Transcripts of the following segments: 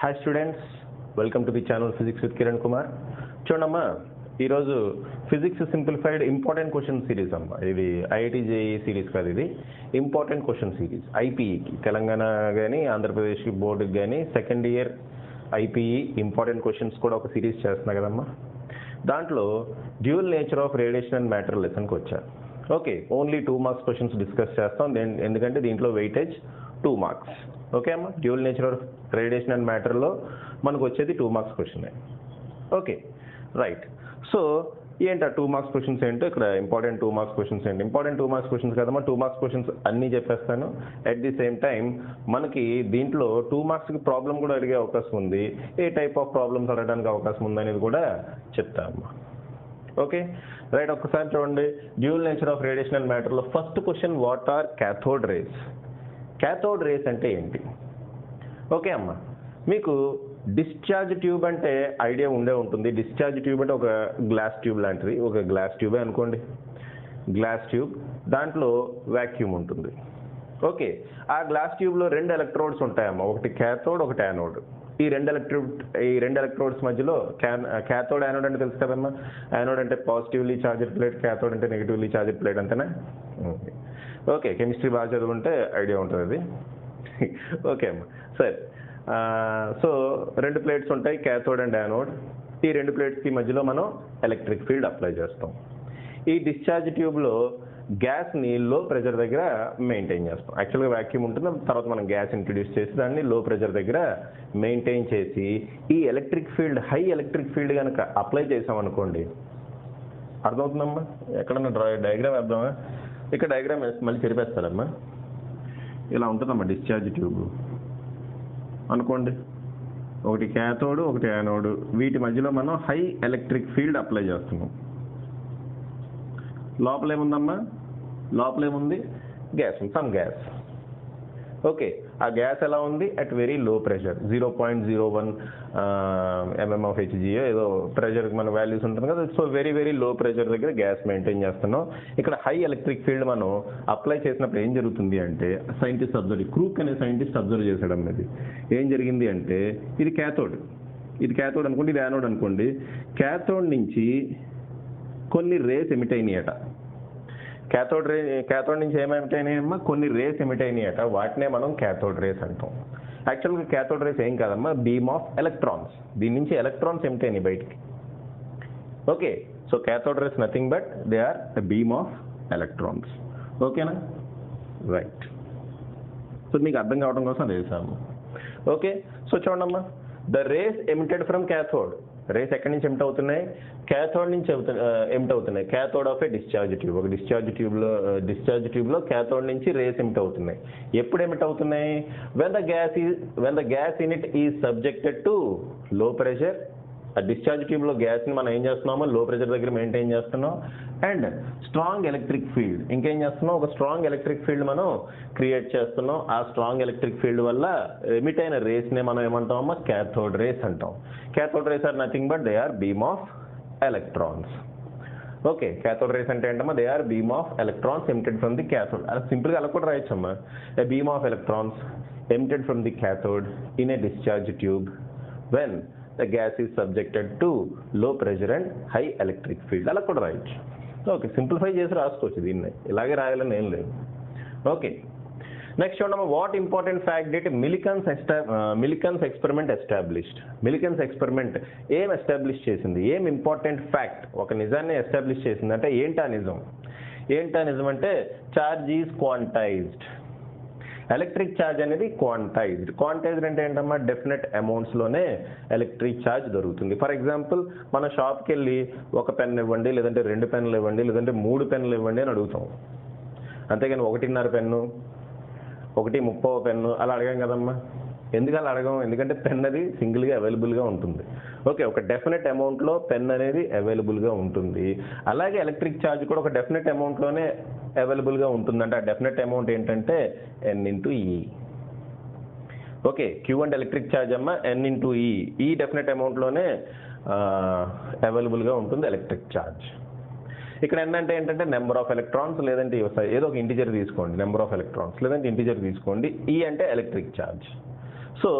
Hi students, welcome to the channel physics with Kiran Kumar. చూడమ్మా, ఈరోజు physics simplified important question series అమ్మా. ఇది IIT JEE series కాదు, ఇది ఇంపార్టెంట్ క్వశ్చన్ సిరీస్. ఐపీఈకి తెలంగాణ కానీ ఆంధ్రప్రదేశ్ బోర్డుకి కానీ second year IPE important questions కూడా ఒక సిరీస్ చేస్తున్నా కదమ్మా. దాంట్లో dual nature of radiation and matter లెసన్కి వచ్చాను. Okay, only 2 marks questions discuss చేస్తాం, ఎందుకంటే దీంట్లో వెయిటేజ్ 2 మార్క్స్. ఓకే అమ్మా, dual nature of radiation and మ్యాటర్లో మనకు వచ్చేది 2 marks question. Okay right. So ఏంటి ఆ 2 మార్క్స్ క్వశ్చన్స్ ఏంటో ఇక్కడ ఇంపార్టెంట్ 2 మార్క్స్ క్వశ్చన్స్ ఏంటి, ఇంపార్టెంట్ 2 మార్క్స్ క్వశ్చన్స్ కదమ్మా. 2 మార్క్స్ క్వశ్చన్స్ అన్నీ చెప్పేస్తాను. అట్ ది సేమ్ టైం మనకి దీంట్లో 2 మార్క్స్కి ప్రాబ్లం కూడా అడిగే అవకాశం ఉంది, ఏ టైప్ ఆఫ్ ప్రాబ్లమ్స్ అడగడానికి అవకాశం ఉందనేది కూడా చెప్తామమ్మా. ఓకే రైట్, ఒక్కసారి చూడండి. Dual nature of radiation and మ్యాటర్లో first question, what are cathode rays? Cathode rays అంటే ఏంటి? ఓకే అమ్మా, మీకు డిశ్చార్జ్ ట్యూబ్ అంటే ఐడియా ఉండే ఉంటుంది. డిశ్చార్జ్ ట్యూబ్ అంటే ఒక గ్లాస్ ట్యూబ్ లాంటిది, ఒక గ్లాస్ ట్యూబే అనుకోండి. గ్లాస్ ట్యూబ్, దాంట్లో వ్యాక్యూమ్ ఉంటుంది. ఓకే, ఆ గ్లాస్ ట్యూబ్లో 2 ఎలక్ట్రోడ్స్ ఉంటాయమ్మా, ఒకటి క్యాథోడ్ ఒకటి యానోడ్. ఈ రెండు ఎలక్ట్రోడ్స్ మధ్యలో క్యాథోడ్ యానోడ్ అంటే తెలుసు కదమ్మా. యానోడ్ అంటే పాజిటివ్లీ చార్జెడ్ ప్లేట్, క్యాథోడ్ అంటే నెగిటివ్లీ చార్జెడ్ ప్లేట్, అంతేనా? ఓకే, కెమిస్ట్రీ బాగా చదువుకుంటే ఐడియా ఉంటుంది అది. ఓకే అమ్మా, సరే. సో 2 ప్లేట్స్ ఉంటాయి, క్యాథోడ్ అండ్ యానోడ్. ఈ 2 ప్లేట్స్కి మధ్యలో మనం ఎలక్ట్రిక్ ఫీల్డ్ అప్లై చేస్తాం. ఈ డిశ్చార్జ్ ట్యూబ్లో గ్యాస్ని లో ప్రెషర్ దగ్గర మెయింటైన్ చేస్తాం. యాక్చువల్గా వ్యాక్యూమ్ ఉంటుంది, తర్వాత మనం గ్యాస్ ఇంట్రడ్యూస్ చేసి దాన్ని లో ప్రెషర్ దగ్గర మెయింటైన్ చేసి ఈ electric field, high electric field కనుక అప్లై చేసామనుకోండి, అర్థమవుతుందమ్మా? ఎక్కడన్నా డయాగ్రామ్ వేద్దామా? ఇక్కడ డయాగ్రామ్ మళ్ళీ చెరిపేస్తారమ్మా. ఇలా ఉంటుందమ్మా డిశ్చార్జ్ ట్యూబ్ అనుకోండి, ఒకటి క్యాథోడ్ ఒకటి యానోడ్, వీటి మధ్యలో మనం హై ఎలక్ట్రిక్ ఫీల్డ్ అప్లై చేస్తున్నాం. లోపల ఏముందమ్మా? లోపల ఏముంది? Gas, some gas. ఓకే, ఆ గ్యాస్ ఎలా ఉంది? At very low pressure, 0.01 mm of Hg ఏదో ప్రెషర్ మన వాల్యూస్ ఉంటుంది కదా. So very very low pressure దగ్గర గ్యాస్ మెయింటైన్ చేస్తున్నాం. ఇక్కడ హై ఎలక్ట్రిక్ ఫీల్డ్ మనం అప్లై చేసినప్పుడు ఏం జరుగుతుంది అంటే, సైంటిస్ట్ అబ్జర్వ్, క్రూక్ అనే సైంటిస్ట్ అబ్జర్వ్ చేశాడు అన్నది. ఏం జరిగింది అంటే, ఇది క్యాథోడ్ అనుకోండి, ఇది యానోడ్ అనుకోండి. క్యాథోడ్ నుంచి కొన్ని రేస్ ఎమిట్ అయినాయట. క్యాథోడ్ నుంచి ఏమిట్ అయినాయమ్మా? కొన్ని రేస్ ఎమిట్ అయినాయట. వాటినే మనం క్యాథోడ్ రేస్ అంటాం. యాక్చువల్గా క్యాథోడ్ రేస్ ఏం కాదమ్మా, బీమ్ ఆఫ్ ఎలక్ట్రాన్స్. దీని నుంచి ఎలక్ట్రాన్స్ ఎమిట్ అయినాయి బయటికి. Okay, so cathode rays nothing but they are a beam of electrons. ఓకేనా? రైట్. సో మీకు అర్థం కావడం కోసం అది వేసాము. ఓకే, సో చూడమ్మా, the rays emitted from cathode. Rays ఎక్కడి నుంచి ఎమిట్ అవుతున్నాయి? క్యాథోడ్ నుంచి ఎమిట్ అవుతున్నాయి. Cathode of a discharge tube. ఒక డిశ్చార్జ్ ట్యూబ్లో క్యాథోడ్ నుంచి రేస్ ఎమిట్ అవుతున్నాయి. ఎప్పుడు ఎమిట్ అవుతున్నాయి? When the gas in it is subjected to low pressure. ఆ డిశ్చార్జ్ ట్యూబ్లో గ్యాస్ని మనం ఏం చేస్తున్నామో లో ప్రెషర్ దగ్గర మెయింటైన్ చేస్తున్నాం. అండ్ స్ట్రాంగ్ ఎలక్ట్రిక్ ఫీల్డ్, ఇంకేం చేస్తున్నాం? ఒక స్ట్రాంగ్ ఎలక్ట్రిక్ ఫీల్డ్ మనం క్రియేట్ చేస్తున్నాం. ఆ స్ట్రాంగ్ ఎలక్ట్రిక్ ఫీల్డ్ వల్ల ఎమిట్ అయిన రేస్నే మనం ఏమంటామమ్మా? క్యాథోడ్ రేస్ అంటాం. Cathode rays are nothing but they are beam of electrons. Okay, cathode rays అంటే ఏంటమ్మా? They are beam of electrons emitted from the cathode. అలా సింపుల్గా అలా కూడా రాయొచ్చమ్మా. A beam of electrons emitted from the cathode in a discharge tube when the gas is subjected to low pressure and high electric field. అలా కూడా రాయొచ్చు. Okay, simplify చేసి రాసుకోవచ్చు దీన్ని, ఇలాగే రాయాలని ఏం లేదు. ఓకే, నెక్స్ట్ చూడమ్మా, what important fact did Millikan's experiment established? Millikan's experiment ఏం ఎస్టాబ్లిష్ చేసింది? ఏం ఇంపార్టెంట్ ఫ్యాక్ట్ ఒక నిజాన్ని ఎస్టాబ్లిష్ చేసింది అంటే ఏంటా నిజం? అంటే charge is quantised. Electric charge అనేది క్వాంటైజ్డ్ అంటే ఏంటమ్మా? డెఫినెట్ అమౌంట్స్లోనే ఎలక్ట్రిక్ ఛార్జ్ దొరుకుతుంది. ఫర్ ఎగ్జాంపుల్, మన షాప్కి వెళ్ళి ఒక పెన్ ఇవ్వండి, లేదంటే 2 పెన్నులు ఇవ్వండి, లేదంటే 3 పెన్నులు ఇవ్వండి అని అడుగుతాం. అంతేగాని 1.5 పెన్ను, 1.30 పెన్ను అలా అడగాం కదమ్మా. ఎందుకు అలా అడగం? ఎందుకంటే పెన్ అది సింగిల్గా అవైలబుల్గా ఉంటుంది. ఓకే, ఒక డెఫినెట్ అమౌంట్లో పెన్ అనేది అవైలబుల్గా ఉంటుంది. అలాగే ఎలక్ట్రిక్ ఛార్జ్ కూడా ఒక డెఫినెట్ అమౌంట్లోనే అవైలబుల్గా ఉంటుందంటే ఆ డెఫినెట్ అమౌంట్ ఏంటంటే N/E. ఓకే, క్యూ అంటే ఎలక్ట్రిక్ ఛార్జ్ అమ్మా, N/E. ఈ డెఫినెట్ అమౌంట్లోనే అవైలబుల్గా ఉంటుంది ఎలక్ట్రిక్ ఛార్జ్. ఇక్కడ N అంటే ఏంటంటే నెంబర్ ఆఫ్ ఎలక్ట్రాన్స్, లేదంటే ఏదో ఒక ఇంటిజర్ తీసుకోండి, నెంబర్ ఆఫ్ ఎలక్ట్రాన్స్ లేదంటే ఇంటిజర్ తీసుకోండి. E అంటే ఎలక్ట్రిక్ ఛార్జ్. సో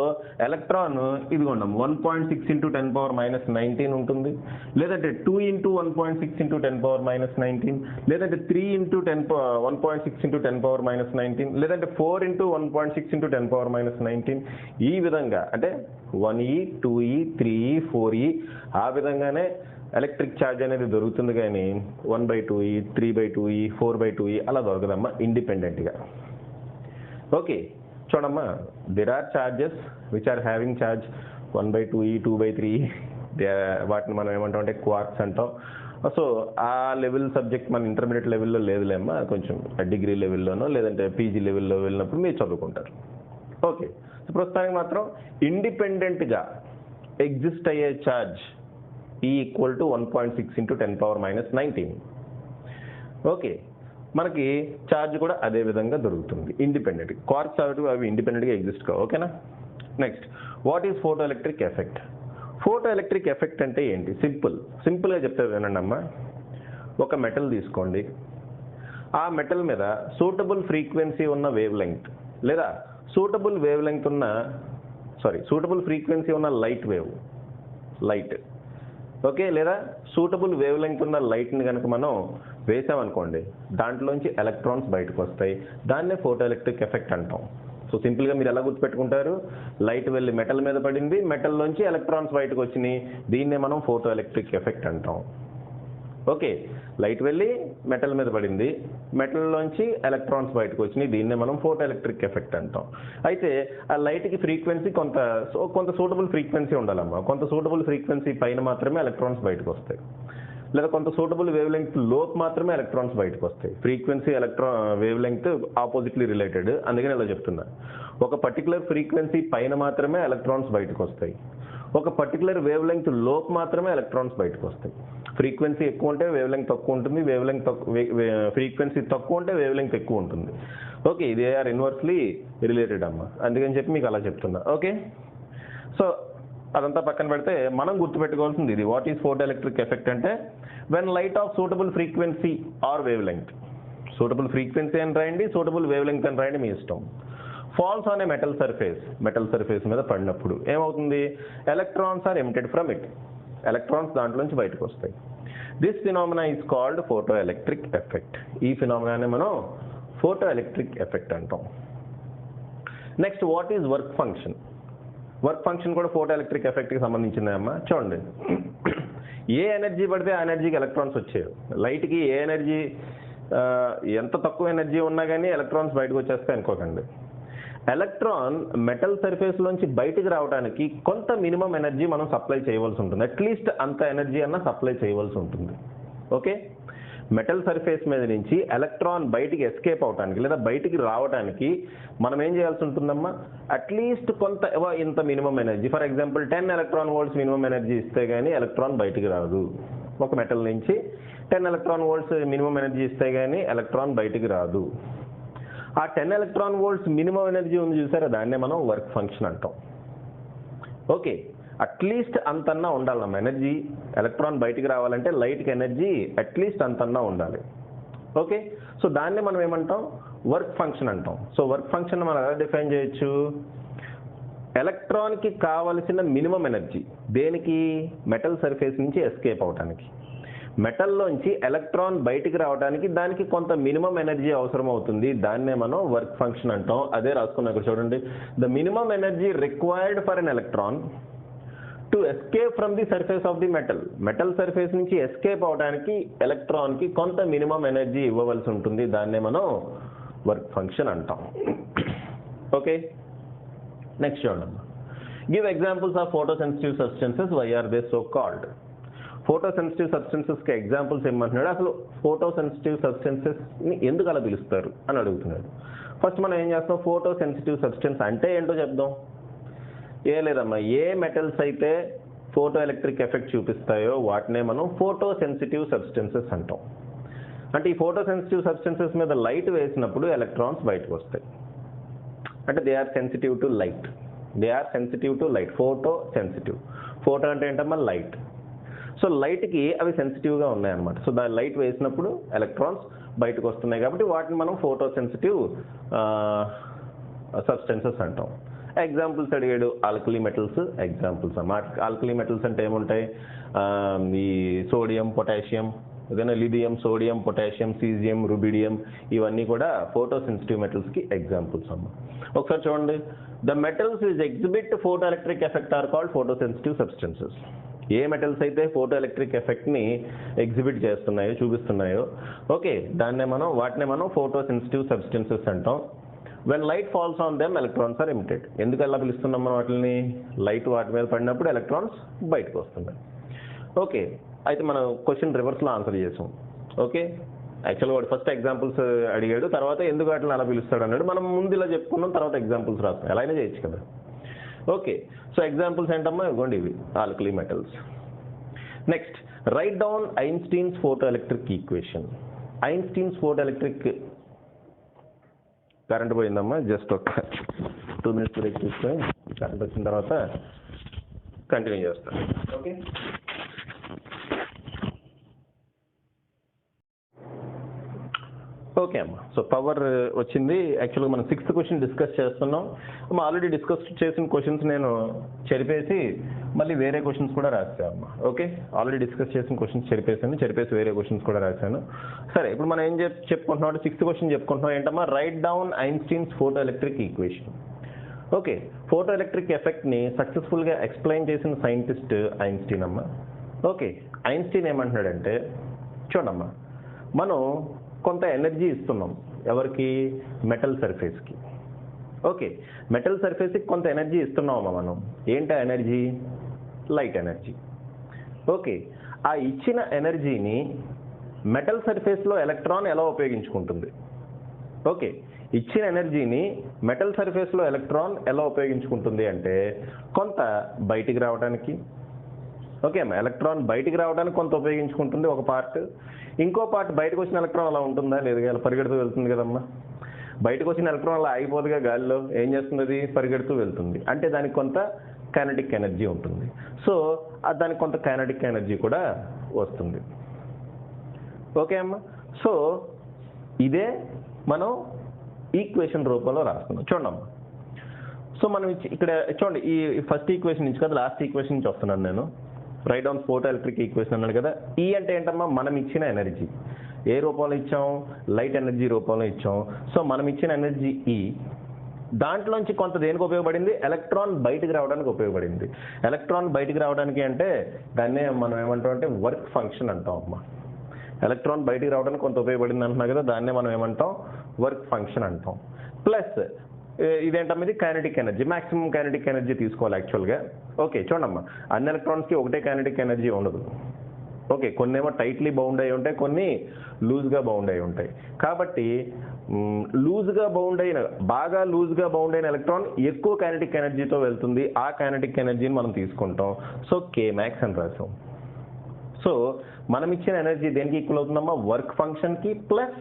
ఎలక్ట్రాన్ ఇదిగోండి 1.6 ఇంటూ 10⁻⁻19 ఉంటుంది, లేదంటే 2 ఇంటూ 1.6 ఇంటూ 10⁻⁻19, లేదంటే 3 ఇంటూ 1.6 ఇంటూ 10⁻⁻19, లేదంటే 4 ఇంటూ 1.6 ఇంటూ 10⁻⁻19. ఈ విధంగా అంటే 1e 2e 3e 4e ఆ విధంగానే ఎలక్ట్రిక్ ఛార్జ్ అనేది దొరుకుతుంది, కానీ 1/2e 3/2e 4/2e అలా దొరకదమ్మా ఇండిపెండెంట్గా. ఓకే, చూడమ్మా, there are charges which are having charge 1/2e 2/3e, వాటిని మనం ఏమంటాం అంటే క్వార్క్స్ అంటాం. సో ఆ లెవెల్ సబ్జెక్ట్ మన ఇంటర్మీడియట్ లెవెల్లో లేదులేమ్మా, కొంచెం డిగ్రీ లెవెల్లోనో లేదంటే పీజీ లెవెల్లో వెళ్ళినప్పుడు మీరు చదువుకుంటారు. ఓకే, ప్రస్తుతానికి మాత్రం ఇండిపెండెంట్గా ఎగ్జిస్ట్ అయ్యే charge E equal to 1.6 into 10⁻⁻19. Okay, మనకి ఛార్జ్ కూడా అదే విధంగా దొరుకుతుంది ఇండిపెండెంట్. క్వార్క్స్ అవి ఇండిపెండెంట్గా ఎగ్జిస్ట్ కావు. ఓకేనా. Next, what is photo electric effect? Photo electric effect అంటే ఏంటి? సింపుల్గా చెప్తే వినండి అమ్మా. ఒక మెటల్ తీసుకోండి, ఆ మెటల్ మీద సూటబుల్ ఫ్రీక్వెన్సీ ఉన్న వేవ్ లెంగ్త్ లేదా సూటబుల్ ఫ్రీక్వెన్సీ ఉన్న లైట్ ఓకే, లేదా సూటబుల్ వేవ్ లెంగ్త్ ఉన్న లైట్ని కనుక మనం వేసామనుకోండి, దాంట్లోంచి ఎలక్ట్రాన్స్ బయటకు వస్తాయి. దాన్నే ఫోటో ఎలక్ట్రిక్ ఎఫెక్ట్ అంటాం. సో సింపుల్గా మీరు ఎలా గుర్తుపెట్టుకుంటారు? లైట్ వెళ్ళి మెటల్ మీద పడింది, మెటల్లోంచి ఎలక్ట్రాన్స్ బయటకు వచ్చినాయి, దీన్నే మనం ఫోటో ఎలక్ట్రిక్ ఎఫెక్ట్ అంటాం. ఓకే, లైట్ వెళ్ళి మెటల్ మీద పడింది, మెటల్లోంచి ఎలక్ట్రాన్స్ బయటకు వచ్చినాయి, దీన్నే మనం ఫోటో ఎలక్ట్రిక్ ఎఫెక్ట్ అంటాం. అయితే ఆ లైట్కి ఫ్రీక్వెన్సీ కొంత సూటబుల్ ఫ్రీక్వెన్సీ ఉండాలమ్మా. కొంత సూటబుల్ ఫ్రీక్వెన్సీ పైన మాత్రమే ఎలక్ట్రాన్స్ బయటకు వస్తాయి, లేదా కొంత సూటబుల్ వేవ్ లెంగ్త్ లోపు మాత్రమే ఎలక్ట్రాన్స్ బయటకు వస్తాయి. Frequency wave length oppositely related, అందుకని ఇలా చెప్తున్నా. ఒక పర్టికులర్ ఫ్రీక్వెన్సీ పైన మాత్రమే ఎలక్ట్రాన్స్ బయటకు వస్తాయి, ఒక పర్టికులర్ వేవ్ లెంగ్త్ లోపు మాత్రమే ఎలక్ట్రాన్స్ బయటకు వస్తాయి. ఫ్రీక్వెన్సీ ఎక్కువ ఉంటే వేవ్ లెంగ్త్ తక్కువ ఉంటుంది, ఫ్రీక్వెన్సీ తక్కువ ఉంటే వేవ్ లెంగ్త్ ఎక్కువ ఉంటుంది. Okay, they are inversely related అమ్మా, అందుకని చెప్పి మీకు అలా చెప్తున్నా. ఓకే, సో అదంతా పక్కన పెడితే మనం గుర్తుపెట్టుకోవాల్సింది ఇది. What is photoelectric effect అంటే when light of suitable frequency or wavelength, suitable frequency అని రాయండి, సూటబుల్ వేవ్ లెంగ్త్ అని రాయండి, మీ ఇష్టం, falls on a metal surface మీద పడినప్పుడు ఏమవుతుంది? Electrons are emitted from it, electrons దాంట్లోంచి బయటకు వస్తాయి. This phenomena is called photoelectric effect. ఈ ఫినామినానే మనం ఫోటో ఎలక్ట్రిక్ ఎఫెక్ట్ అంటాం. Next, what is work function? Work function కూడా ఫోటో ఎలక్ట్రిక్ ఎఫెక్ట్కి సంబంధించిందే అమ్మా. చూడండి, ఏ ఎనర్జీ పడితే ఆ ఎనర్జీకి ఎలక్ట్రాన్స్ వచ్చాయి. లైట్కి ఏ ఎనర్జీ, ఎంత తక్కువ ఎనర్జీ ఉన్నా కానీ ఎలక్ట్రాన్స్ బయటకు వచ్చేస్తాయి అనుకోకండి. ఎలక్ట్రాన్ మెటల్ సర్ఫేస్లోంచి బయటికి రావడానికి కొంత మినిమం ఎనర్జీ మనం సప్లై చేయవలసి ఉంటుంది, అట్లీస్ట్ అంత ఎనర్జీ అన్నా సప్లై చేయవలసి ఉంటుంది. ఓకే, మెటల్ సర్ఫేస్ మీద నుంచి ఎలక్ట్రాన్ బయటికి ఎస్కేప్ అవడానికి లేదా బయటికి రావడానికి మనం ఏం చేయాల్సి ఉంటుందమ్మా? అట్లీస్ట్ ఇంత minimum energy, for example 10 electron volts minimum energy ఇస్తే కానీ ఎలక్ట్రాన్ బయటికి రాదు. ఒక మెటల్ నుంచి 10 ఎలక్ట్రాన్ వోల్ట్స్ మినిమం ఎనర్జీ ఇస్తే కానీ ఎలక్ట్రాన్ బయటికి రాదు. ఆ 10 ఎలక్ట్రాన్ వోల్ట్స్ మినిమం ఎనర్జీ ఉంది చూసారా, దాన్నే మనం వర్క్ ఫంక్షన్ అంటాం. ఓకే, అట్లీస్ట్ అంతన్నా ఉండాలమ్మా ఎనర్జీ. ఎలక్ట్రాన్ బయటికి రావాలంటే లైట్కి ఎనర్జీ అట్లీస్ట్ అంతన్నా ఉండాలి. ఓకే, సో దాన్నే మనం ఏమంటాం? వర్క్ ఫంక్షన్ అంటాం. సో వర్క్ ఫంక్షన్ మనం ఎలా డిఫైన్ చేయొచ్చు? ఎలక్ట్రాన్కి కావలసిన మినిమం ఎనర్జీ దేనికి? మెటల్ సర్ఫేస్ నుంచి ఎస్కేప్ అవడానికి. మెటల్లోంచి ఎలక్ట్రాన్ బయటికి రావడానికి దానికి కొంత మినిమం ఎనర్జీ అవసరం అవుతుంది, దాన్నే మనం వర్క్ ఫంక్షన్ అంటాం. అదే రాసుకున్నాం ఇక్కడ చూడండి. The minimum energy required for an electron to escape from the surface of the metal surface నుంచి ఎస్కేప్ అవడానికి ఎలక్ట్రాన్కి కొంత మినిమం ఎనర్జీ ఇవ్వవలసి ఉంటుంది, దాన్నే మనం వర్క్ ఫంక్షన్ అంటాం. ఓకే, నెక్స్ట్ చూడండి. Give examples of photosensitive substances, why are they so called? Photosensitive సబ్స్టెన్సెస్కి ఎగ్జాంపుల్స్ ఏమంటున్నాడు? అసలు ఫోటో సెన్సిటివ్ సబ్స్టెన్సెస్ని ఎందుకు అలా పిలుస్తారు అని అడుగుతున్నాడు. ఫస్ట్ మనం ఏం చేస్తాం? ఫోటో సెన్సిటివ్ సబ్స్టెన్స్ అంటే ఏంటో చెప్దాం. ఏ లేదమ్మా, ఏ మెటల్స్ అయితే ఫోటో ఎలక్ట్రిక్ ఎఫెక్ట్ చూపిస్తాయో వాటినే మనం ఫోటో సెన్సిటివ్ సబ్స్టెన్సెస్ అంటాం. అంటే ఈ ఫోటో సెన్సిటివ్ సబ్స్టెన్సెస్ మీద లైట్ వేసినప్పుడు ఎలక్ట్రాన్స్ బయటకు వస్తాయి. అంటే they are sensitive to light. Photosensitive. Photo అంటే ఏంటమ్మా? లైట్. సో లైట్కి అవి సెన్సిటివ్గా ఉన్నాయన్నమాట. సో దాని లైట్ వేసినప్పుడు ఎలక్ట్రాన్స్ బయటకు వస్తున్నాయి కాబట్టి వాటిని మనం ఫోటో సెన్సిటివ్ సబ్స్టెన్సెస్ అంటాం. ఎగ్జాంపుల్స్ అడిగాడు, ఆల్కలీ మెటల్స్ ఎగ్జాంపుల్స్ అమ్మా. ఆల్కలీ మెటల్స్ అంటే ఏముంటాయి, ఈ సోడియం, పొటాషియం, ఏదైనా lithium, sodium, potassium, caesium, rubidium, ఇవన్నీ కూడా ఫోటో సెన్సిటివ్ మెటల్స్కి ఎగ్జాంపుల్స్ అమ్మా. ఒకసారి చూడండి, the metals which exhibit photoelectric effect are called photosensitive substances. ఏ మెటల్స్ అయితే ఫోటో ఎలక్ట్రిక్ ఎఫెక్ట్ని ఎగ్జిబిట్ చేస్తున్నాయో, చూపిస్తున్నాయో, ఓకే, వాటినే మనం ఫోటో సెన్సిటివ్ సబ్స్టెన్సెస్ అంటాం. When light falls on them electrons are emitted. ఎందుకు అలా పిలుస్తున్నాం మనం వాటిని? లైట్ వాటి మీద పడినప్పుడు ఎలక్ట్రాన్స్ బయటకు వస్తున్నాయి. ఓకే, అయితే మనం క్వశ్చన్ రివర్స్లో ఆన్సర్ చేసాం. ఓకే, యాక్చువల్గా వాడు ఫస్ట్ ఎగ్జాంపుల్స్ అడిగాడు, తర్వాత ఎందుకు వాటిని అలా పిలుస్తాడు అన్నాడు. మనం ముందు ఇలా చెప్పుకున్నాం, తర్వాత ఎగ్జాంపుల్స్ రాస్తాం, ఎలా అయినా చేయొచ్చు కదా. ఓకే, సో ఎగ్జాంపుల్స్ ఏంటమ్మా, ఇవ్వండి ఇవి alkali metals. Next, write down Einstein's photoelectric equation. Einstein's photoelectric, current పోయిందమ్మా, జస్ట్ ఒక 2 minutes బ్రేక్ తీసుకొని కరెంట్ వచ్చిన తర్వాత కంటిన్యూ చేస్తాను. ఓకే, ఓకే అమ్మా. సో పవర్ వచ్చింది. యాక్చువల్గా మనం 6th క్వశ్చన్ డిస్కస్ చేస్తున్నాం. ఆల్రెడీ డిస్కస్ చేసిన క్వశ్చన్స్ నేను చెరిపేసి మళ్ళీ వేరే క్వశ్చన్స్ కూడా రాశాను అమ్మా. ఓకే, ఆల్రెడీ డిస్కస్ చేసిన క్వశ్చన్స్ చెరిపేసి వేరే క్వశ్చన్స్ కూడా రాశాను. సరే, ఇప్పుడు మనం ఏం చెప్పుకుంటున్నాం అంటే 6th క్వశ్చన్ చెప్పుకుంటున్నాం. ఏంటమ్మా, write down Einstein's photoelectric equation. Okay, photoelectric ఎఫెక్ట్ని సక్సెస్ఫుల్గా ఎక్స్ప్లెయిన్ చేసిన సైంటిస్ట్ ఐన్స్టీన్ అమ్మా. ఓకే, ఐన్స్టీన్ ఏమంటున్నాడంటే, చూడమ్మా, మనం కొంత ఎనర్జీ ఇస్తున్నాం ఎవరికి? మెటల్ సర్ఫేస్కి. ఓకే, మెటల్ సర్ఫేస్కి కొంత ఎనర్జీ ఇస్తున్నామమ్మా మనం. ఏంటి ఎనర్జీ? Light energy. ఓకే, ఆ ఇచ్చిన ఎనర్జీని మెటల్ సర్ఫేస్లో ఎలక్ట్రాన్ ఎలా ఉపయోగించుకుంటుంది? ఓకే, ఇచ్చిన ఎనర్జీని మెటల్ సర్ఫేస్లో ఎలక్ట్రాన్ ఎలా ఉపయోగించుకుంటుంది అంటే, కొంత బయటికి రావడానికి, ఓకే అమ్మా, ఎలక్ట్రాన్ బయటికి రావడానికి కొంత ఉపయోగించుకుంటుంది ఒక పార్ట్. ఇంకో పార్ట్ బయటకు వచ్చిన ఎలక్ట్రాన్ అలా ఉంటుందా? లేదు, పరిగెడుతూ వెళ్తుంది కదమ్మా. బయటకు వచ్చిన ఎలక్ట్రాన్ అలా ఆగిపోదుగా గాలిలో, ఏం చేస్తుంది? అది పరిగెడుతూ వెళ్తుంది. అంటే దానికి కొంత కైనెటిక్ ఎనర్జీ ఉంటుంది. సో దానికి కొంత కైనెటిక్ ఎనర్జీ కూడా వస్తుంది. ఓకే అమ్మా, సో ఇదే మనం ఈక్వేషన్ రూపంలో రాస్తున్నాం. చూడమ్మా, సో మనం ఇక్కడ చూడండి, ఈ ఫస్ట్ ఈక్వేషన్ నుంచి కదా లాస్ట్ ఈక్వేషన్ నుంచి వస్తున్నాను నేను. Right down photo electric equation అన్నాడు కదా. ఈ అంటే ఏంటమ్మా, మనం ఇచ్చిన ఎనర్జీ. ఏ రూపంలో ఇచ్చాం? లైట్ ఎనర్జీ రూపంలో ఇచ్చాం. సో మనం ఇచ్చిన ఎనర్జీ ఈ, దాంట్లోంచి కొంత దేనికి ఉపయోగపడింది? ఎలక్ట్రాన్ బయటికి రావడానికి ఉపయోగపడింది. ఎలక్ట్రాన్ బయటికి రావడానికి అంటే దాన్నే మనం ఏమంటాం అంటే వర్క్ ఫంక్షన్ అంటాం అమ్మా. ఎలక్ట్రాన్ బయటికి రావడానికి కొంత ఉపయోగపడింది అంటున్నా కదా, దాన్నే మనం ఏమంటాం? వర్క్ ఫంక్షన్ అంటాం. ప్లస్ ఇదేంటమ్మా, ఇది kinetic energy, maximum kinetic energy తీసుకోవాలి యాక్చువల్గా. ఓకే, చూడమ్మా, అన్ని ఎలక్ట్రాన్స్కి ఒకటే కైనెటిక్ ఎనర్జీ ఉండదు. ఓకే, కొన్ని ఏమో టైట్లీ బౌండ్ అయి ఉంటాయి, కొన్ని లూజ్గా బౌండ్ అయి ఉంటాయి. కాబట్టి బాగా లూజ్గా బౌండ్ అయిన ఎలక్ట్రాన్ ఎక్కువ కైనెటిక్ ఎనర్జీతో వెళ్తుంది. ఆ కైనెటిక్ ఎనర్జీని మనం తీసుకుంటాం. సో Kmax అని రాసాం. సో మనం ఇచ్చిన ఎనర్జీ దేనికి ఈక్వల్ అవుతుందమ్మా? వర్క్ ఫంక్షన్కి plus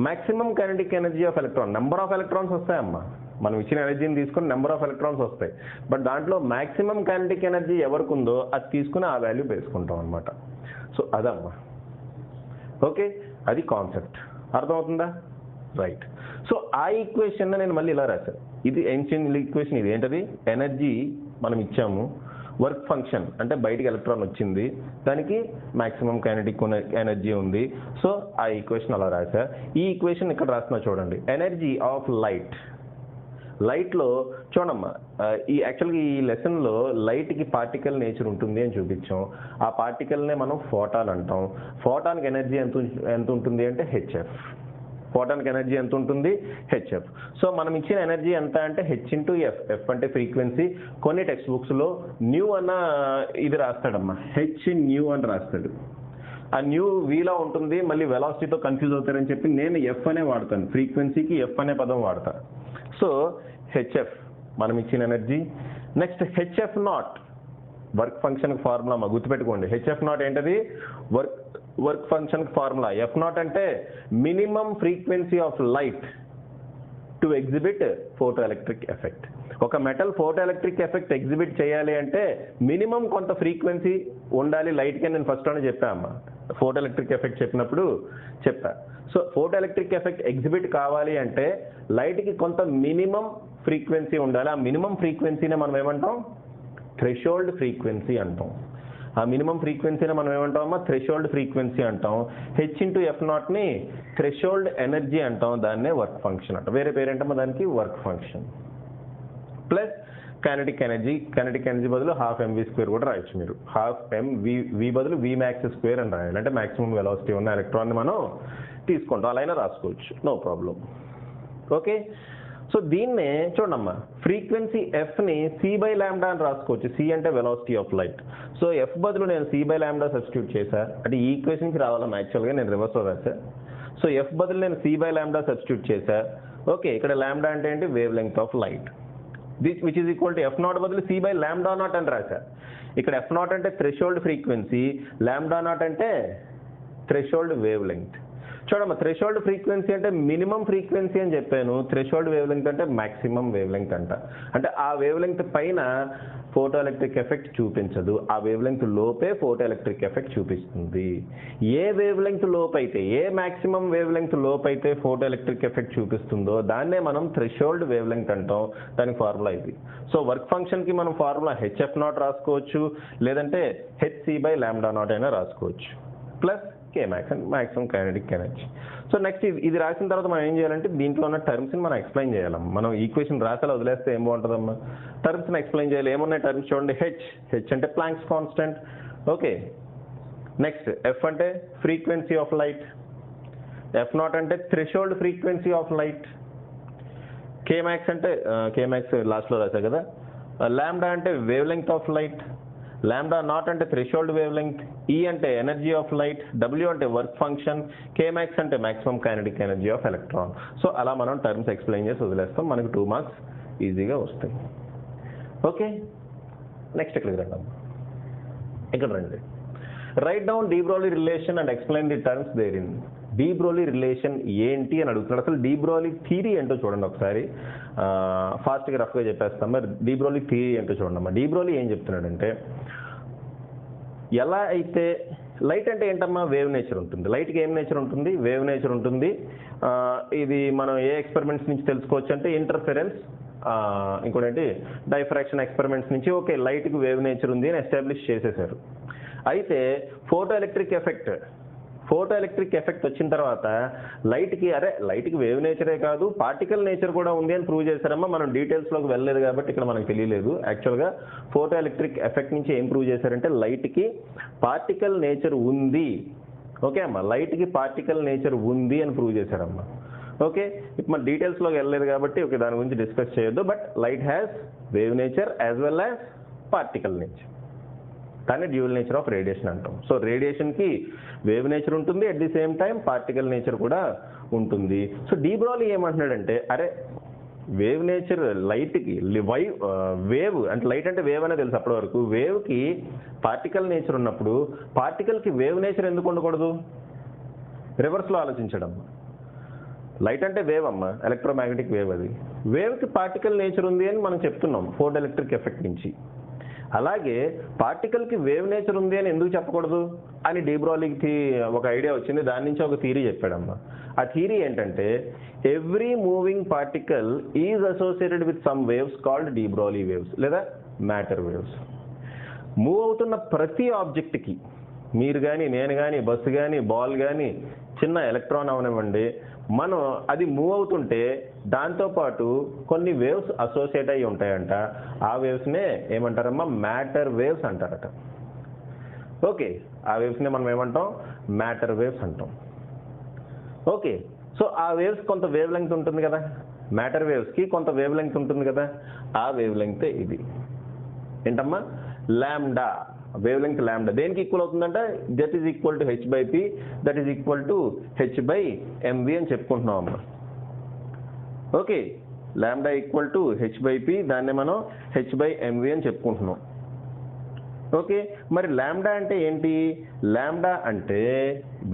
maximum kinetic energy of electron. Number of electrons వస్తాయమ్మా, మనం ఇచ్చిన ఎనర్జీని తీసుకుని నెంబర్ ఆఫ్ ఎలక్ట్రాన్స్ వస్తాయి. బట్ దాంట్లో మాక్సిమం కైనెటిక్ ఎనర్జీ ఎవరికి ఉందో అది తీసుకుని ఆ వాల్యూ వేసుకుంటాం అనమాట. సో అదమ్మా. ఓకే, అది కాన్సెప్ట్. అర్థమవుతుందా? రైట్. సో ఆ ఈక్వేషన్ నేను మళ్ళీ ఇలా రాశాను. ఇది ఐన్స్టీన్ ఈక్వేషన్. ఇది ఏంటది? ఎనర్జీ మనం ఇచ్చాము, వర్క్ ఫంక్షన్ అంటే బయటికి ఎలక్ట్రాన్ వచ్చింది, దానికి మాక్సిమం కైనెటిక్ ఎనర్జీ ఉంది. సో ఆ ఈక్వేషన్ అలా రాశా. ఈ ఈక్వేషన్ ఇక్కడ రాస్తున్నా చూడండి. ఎనర్జీ ఆఫ్ లైట్లో చూడమ్మా, యాక్చువల్గా ఈ లెసన్లో లైట్కి పార్టికల్ నేచర్ ఉంటుంది అని చూపించాం. ఆ పార్టికల్నే మనం ఫోటాన్ అంటాం. ఫోటాన్కి ఎనర్జీ ఎంత ఉంటుంది అంటే హెచ్ఎఫ్. ఫోటాన్కి ఎనర్జీ ఎంత ఉంటుంది? హెచ్ఎఫ్. సో మనం ఇచ్చిన ఎనర్జీ ఎంత అంటే H/F. ఎఫ్ అంటే ఫ్రీక్వెన్సీ. కొన్ని టెక్స్ట్ బుక్స్లో న్యూ అన్న ఇది రాస్తాడమ్మా, H/న్యూ అని రాస్తాడు. ఆ న్యూ వీలా ఉంటుంది, మళ్ళీ వెలాసిటీతో కన్ఫ్యూజ్ అవుతారని చెప్పి నేను ఎఫ్ అనే వాడతాను. ఫ్రీక్వెన్సీకి ఎఫ్ అనే పదం వాడతా. సో హెచ్ఎఫ్ మనం ఇచ్చిన ఎనర్జీ. నెక్స్ట్ HF0 వర్క్ ఫంక్షన్కి ఫార్ములా మా గుర్తుపెట్టుకోండి. HF0 ఏంటది? వర్క్ ఫంక్షన్కి ఫార్ములా. F0 అంటే minimum frequency of light to exhibit photoelectric effect. ఒక metal photoelectric effect exhibit చేయాలి అంటే మినిమం కొంత ఫ్రీక్వెన్సీ ఉండాలి లైట్కి. నేను ఫస్ట్లోనే చెప్పాను ఫోటో ఎలక్ట్రిక్ ఎఫెక్ట్ చెప్పినప్పుడు చెప్పా. So photo electric effect exhibit కావాలి అంటే లైట్కి కొంత మినిమం ఫ్రీక్వెన్సీ ఉండాలి. ఆ మినిమం ఫ్రీక్వెన్సీనే మనం ఏమంటాం, థ్రెషోల్డ్ ఫ్రీక్వెన్సీ అంటాం. ఆ మినిమం ఫ్రీక్వెన్సీని మనం ఏమంటామమ్మా, థ్రెషోల్డ్ ఫ్రీక్వెన్సీ అంటాం. హెచ్ ఇంటూ ఎఫ్ నాట్ని థ్రెషోల్డ్ ఎనర్జీ అంటాం, దాన్నే వర్క్ ఫంక్షన్ అంటాం. వేరే పేరేంటమ్మా దానికి, work function. Plus kinetic energy బదులు హాఫ్ mv² కూడా రాయొచ్చు మీరు. హాఫ్ v బదులు vmax² అని రాయాలి. అంటే మాక్సిమం వెలాసిటీ ఉన్న ఎలక్ట్రాన్ని మనం తీసుకుంటాం, అలా అయినా రాసుకోవచ్చు, నో ప్రాబ్లం. ఓకే, సో దీన్నే చూడమ్మా, ఫ్రీక్వెన్సీ ఎఫ్ని c/λ అని రాసుకోవచ్చు. c అంటే velocity of light. So F బదులు నేను c/λ సబ్స్టిట్యూట్ చేశా, అంటే ఈ ఈక్వేషన్కి రావాలమ్మా, యాక్చువల్గా నేను రివర్స్లో రాశా. సో ఎఫ్ బదులు నేను c/λ సబ్స్టిట్యూట్ చేశా. ఓకే, ఇక్కడ లాంబ్డా అంటే ఏంటి, wave length of light, which is equal to F not బదులు c/λ నాట్ అని రాశా. ఇక్కడ ఎఫ్ నాట్ అంటే థ్రెషోల్డ్ ఫ్రీక్వెన్సీ, లాంబ్డా నాట్ అంటే థ్రెషోల్డ్ వేవ్ లెంగ్త్. చూడమ్మా, థ్రెషోల్డ్ ఫ్రీక్వెన్సీ అంటే మినిమం ఫ్రీక్వెన్సీ అని చెప్పాను, థ్రెషోల్డ్ వేవ్ లెంగ్త్ అంటే మాక్సిమం వేవ్ లెంగ్త్ అంట. అంటే ఆ వేవ్ లెంగ్త్ పైన ఫోటో ఎలక్ట్రిక్ ఎఫెక్ట్ చూపించదు, ఆ వేవ్ లెంగ్త్ లోపే ఫోటో ఎలక్ట్రిక్ ఎఫెక్ట్ చూపిస్తుంది. ఏ వేవ్ లెంగ్త్ లోపైతే, ఏ మాక్సిమం వేవ్ లెంగ్త్ లోపైతే ఫోటో ఎలక్ట్రిక్ ఎఫెక్ట్ చూపిస్తుందో దాన్నే మనం థ్రెషోల్డ్ వేవ్ లెంగ్త్ అంటాం. దానికి ఫార్ములా ఇది. సో వర్క్ ఫంక్షన్కి మనం ఫార్ములా hf0 రాసుకోవచ్చు, లేదంటే hc/λ0 అయినా రాసుకోవచ్చు, plus Kmax and maximum kinetic energy. So next ఇది రాసిన తర్వాత మనం ఏం చేయాలంటే దీంట్లో ఉన్న టర్మ్స్ని మనం ఎక్స్ప్లెయిన్ చేయాలమ్మా. మనం ఈక్వేషన్ రాసేలా వదిలేస్తే ఏం బాగుంటుందమ్మా, టర్మ్స్ని ఎక్స్ప్లెయిన్ చేయాలి. ఏమున్నాయి టర్మ్స్ చూడండి, హెచ్ అంటే Planck's constant. Okay, next F అంటే frequency of light, F naught అంటే threshold frequency of light, K max అంటే కేమాక్స్ లాస్ట్లో రాశా కదా, లాంబ్డా అంటే wavelength of light, lambda naught అంటే థ్రెషోల్డ్ వేవ్ లెంగ్త్, ఈ అంటే ఎనర్జీ ఆఫ్ లైట్, డబ్ల్యూ అంటే వర్క్ ఫంక్షన్, కేమాక్స్ అంటే maximum kinetic energy of electron. So అలా మనం టర్మ్స్ ఎక్స్ప్లెయిన్ చేసి వదిలేస్తాం, మనకు 2 మార్క్స్ ఈజీగా వస్తాయి. ఓకే, నెక్స్ట్ ఇక్కడికి రండి, ఇక్కడ రండి. Write down de Broglie relation and explain the terms therein. De Broglie relation ఏంటి అని అడుగుతున్నాడు. అసలు డి బ్రోలీ థియరీ ఏంటో చూడండి ఒకసారి, ఫాస్ట్గా రఫ్గా చెప్పేస్తాం. మరి డి బ్రోలీ థియరీ ఏంటో చూడండి అమ్మా. డి బ్రోలీ ఏం చెప్తున్నాడంటే, ఎలా అయితే లైట్ అంటే ఏంటమ్మా, వేవ్ నేచర్ ఉంటుంది. లైట్కి ఏం నేచర్ ఉంటుంది, వేవ్ నేచర్ ఉంటుంది. ఇది మనం ఏ ఎక్స్పెరిమెంట్స్ నుంచి తెలుసుకోవచ్చు అంటే ఇంటర్ఫెరెన్స్, ఇంకోటి ఏంటి డైఫ్రాక్షన్ ఎక్స్పెరిమెంట్స్ నుంచి. ఓకే, లైట్కి వేవ్ నేచర్ ఉంది అని ఎస్టాబ్లిష్ చేసేసారు. అయితే ఫోటో ఎలక్ట్రిక్ ఎఫెక్ట్ వచ్చిన తర్వాత లైట్కి వేవ్ నేచరే కాదు పార్టికల్ నేచర్ కూడా ఉంది అని ప్రూవ్ చేశారమ్మా. మనం డీటెయిల్స్లోకి వెళ్ళలేదు కాబట్టి ఇక్కడ మనకు తెలియలేదు. యాక్చువల్గా ఫోటో ఎలక్ట్రిక్ ఎఫెక్ట్ నుంచి ఏం ప్రూవ్ చేశారంటే లైట్కి పార్టికల్ నేచర్ ఉంది. ఓకే అమ్మా, లైట్కి పార్టికల్ నేచర్ ఉంది అని ప్రూవ్ చేశారమ్మా. ఓకే, ఇప్పుడు మన డీటెయిల్స్లోకి వెళ్ళలేదు కాబట్టి ఓకే దాని గురించి డిస్కస్ చేయొద్దు. But light has wave nature as well as particle nature, దాన్ని డ్యూయల్ నేచర్ ఆఫ్ రేడియేషన్ అంటాం. సో రేడియేషన్కి వేవ్ నేచర్ ఉంటుంది, at the same time particle nature కూడా ఉంటుంది. సో డి బ్రోలీ ఏమంటున్నాడంటే, వేవ్ నేచర్ లైట్కి వేవ్ అంటే లైట్ అంటే వేవ్ అనే తెలుసు అప్పటి వరకు. వేవ్కి పార్టికల్ నేచర్ ఉన్నప్పుడు పార్టికల్కి వేవ్ నేచర్ ఎందుకు ఉండకూడదు? రివర్స్లో ఆలోచించడం. లైట్ అంటే వేవ్ అమ్మ, ఎలక్ట్రోమాగ్నెటిక్ వేవ్. అది వేవ్కి పార్టికల్ నేచర్ ఉంది అని మనం చెప్తున్నాం ఫోటో ఎలక్ట్రిక్ ఎఫెక్ట్ నుంచి. అలాగే పార్టికల్కి వేవ్ నేచర్ ఉంది అని ఎందుకు చెప్పకూడదు అని డి బ్రోలీకి ఒక ఐడియా వచ్చింది. దాని నుంచి ఒక థియరీ చెప్పాడమ్మా. ఆ థియరీ ఏంటంటే, every moving particle is associated with some waves called de Broglie waves లేదా మ్యాటర్ వేవ్స్. మూవ్ అవుతున్న ప్రతి ఆబ్జెక్ట్కి, మీరు కానీ నేను కానీ బస్సు కానీ బాల్ కానీ చిన్న ఎలక్ట్రాన్ అవనివ్వండి, మనం అది మూవ్ అవుతుంటే దాంతోపాటు కొన్ని వేవ్స్ అసోసియేట్ అయ్యి ఉంటాయంట. ఆ వేవ్స్నే ఏమంటారమ్మా, మ్యాటర్ వేవ్స్ అంటారట. ఓకే, ఆ వేవ్స్నే మనం ఏమంటాం, మ్యాటర్ వేవ్స్ అంటాం. ఓకే, సో ఆ వేవ్స్ కొంత వేవ్ లెంగ్త్ ఉంటుంది కదా, మ్యాటర్ వేవ్స్కి కొంత వేవ్ లెంగ్త్ ఉంటుంది కదా, ఆ వేవ్ లెంగ్తే ఇది ఏంటమ్మా, లాంబ్డా. వేవ్ లెంగ్త్ లాంబ్డా దేనికి ఈక్వల్ అవుతుందంటే, that is equal to h/p, that is equal to h/mv అని చెప్పుకుంటున్నాం అమ్మా. Okay, lambda equal to h/p, దాన్ని మనం h/mv అని చెప్పుకుంటున్నాం. ఓకే, మరి లాంబ్డా అంటే ఏంటి? లాంబ్డా అంటే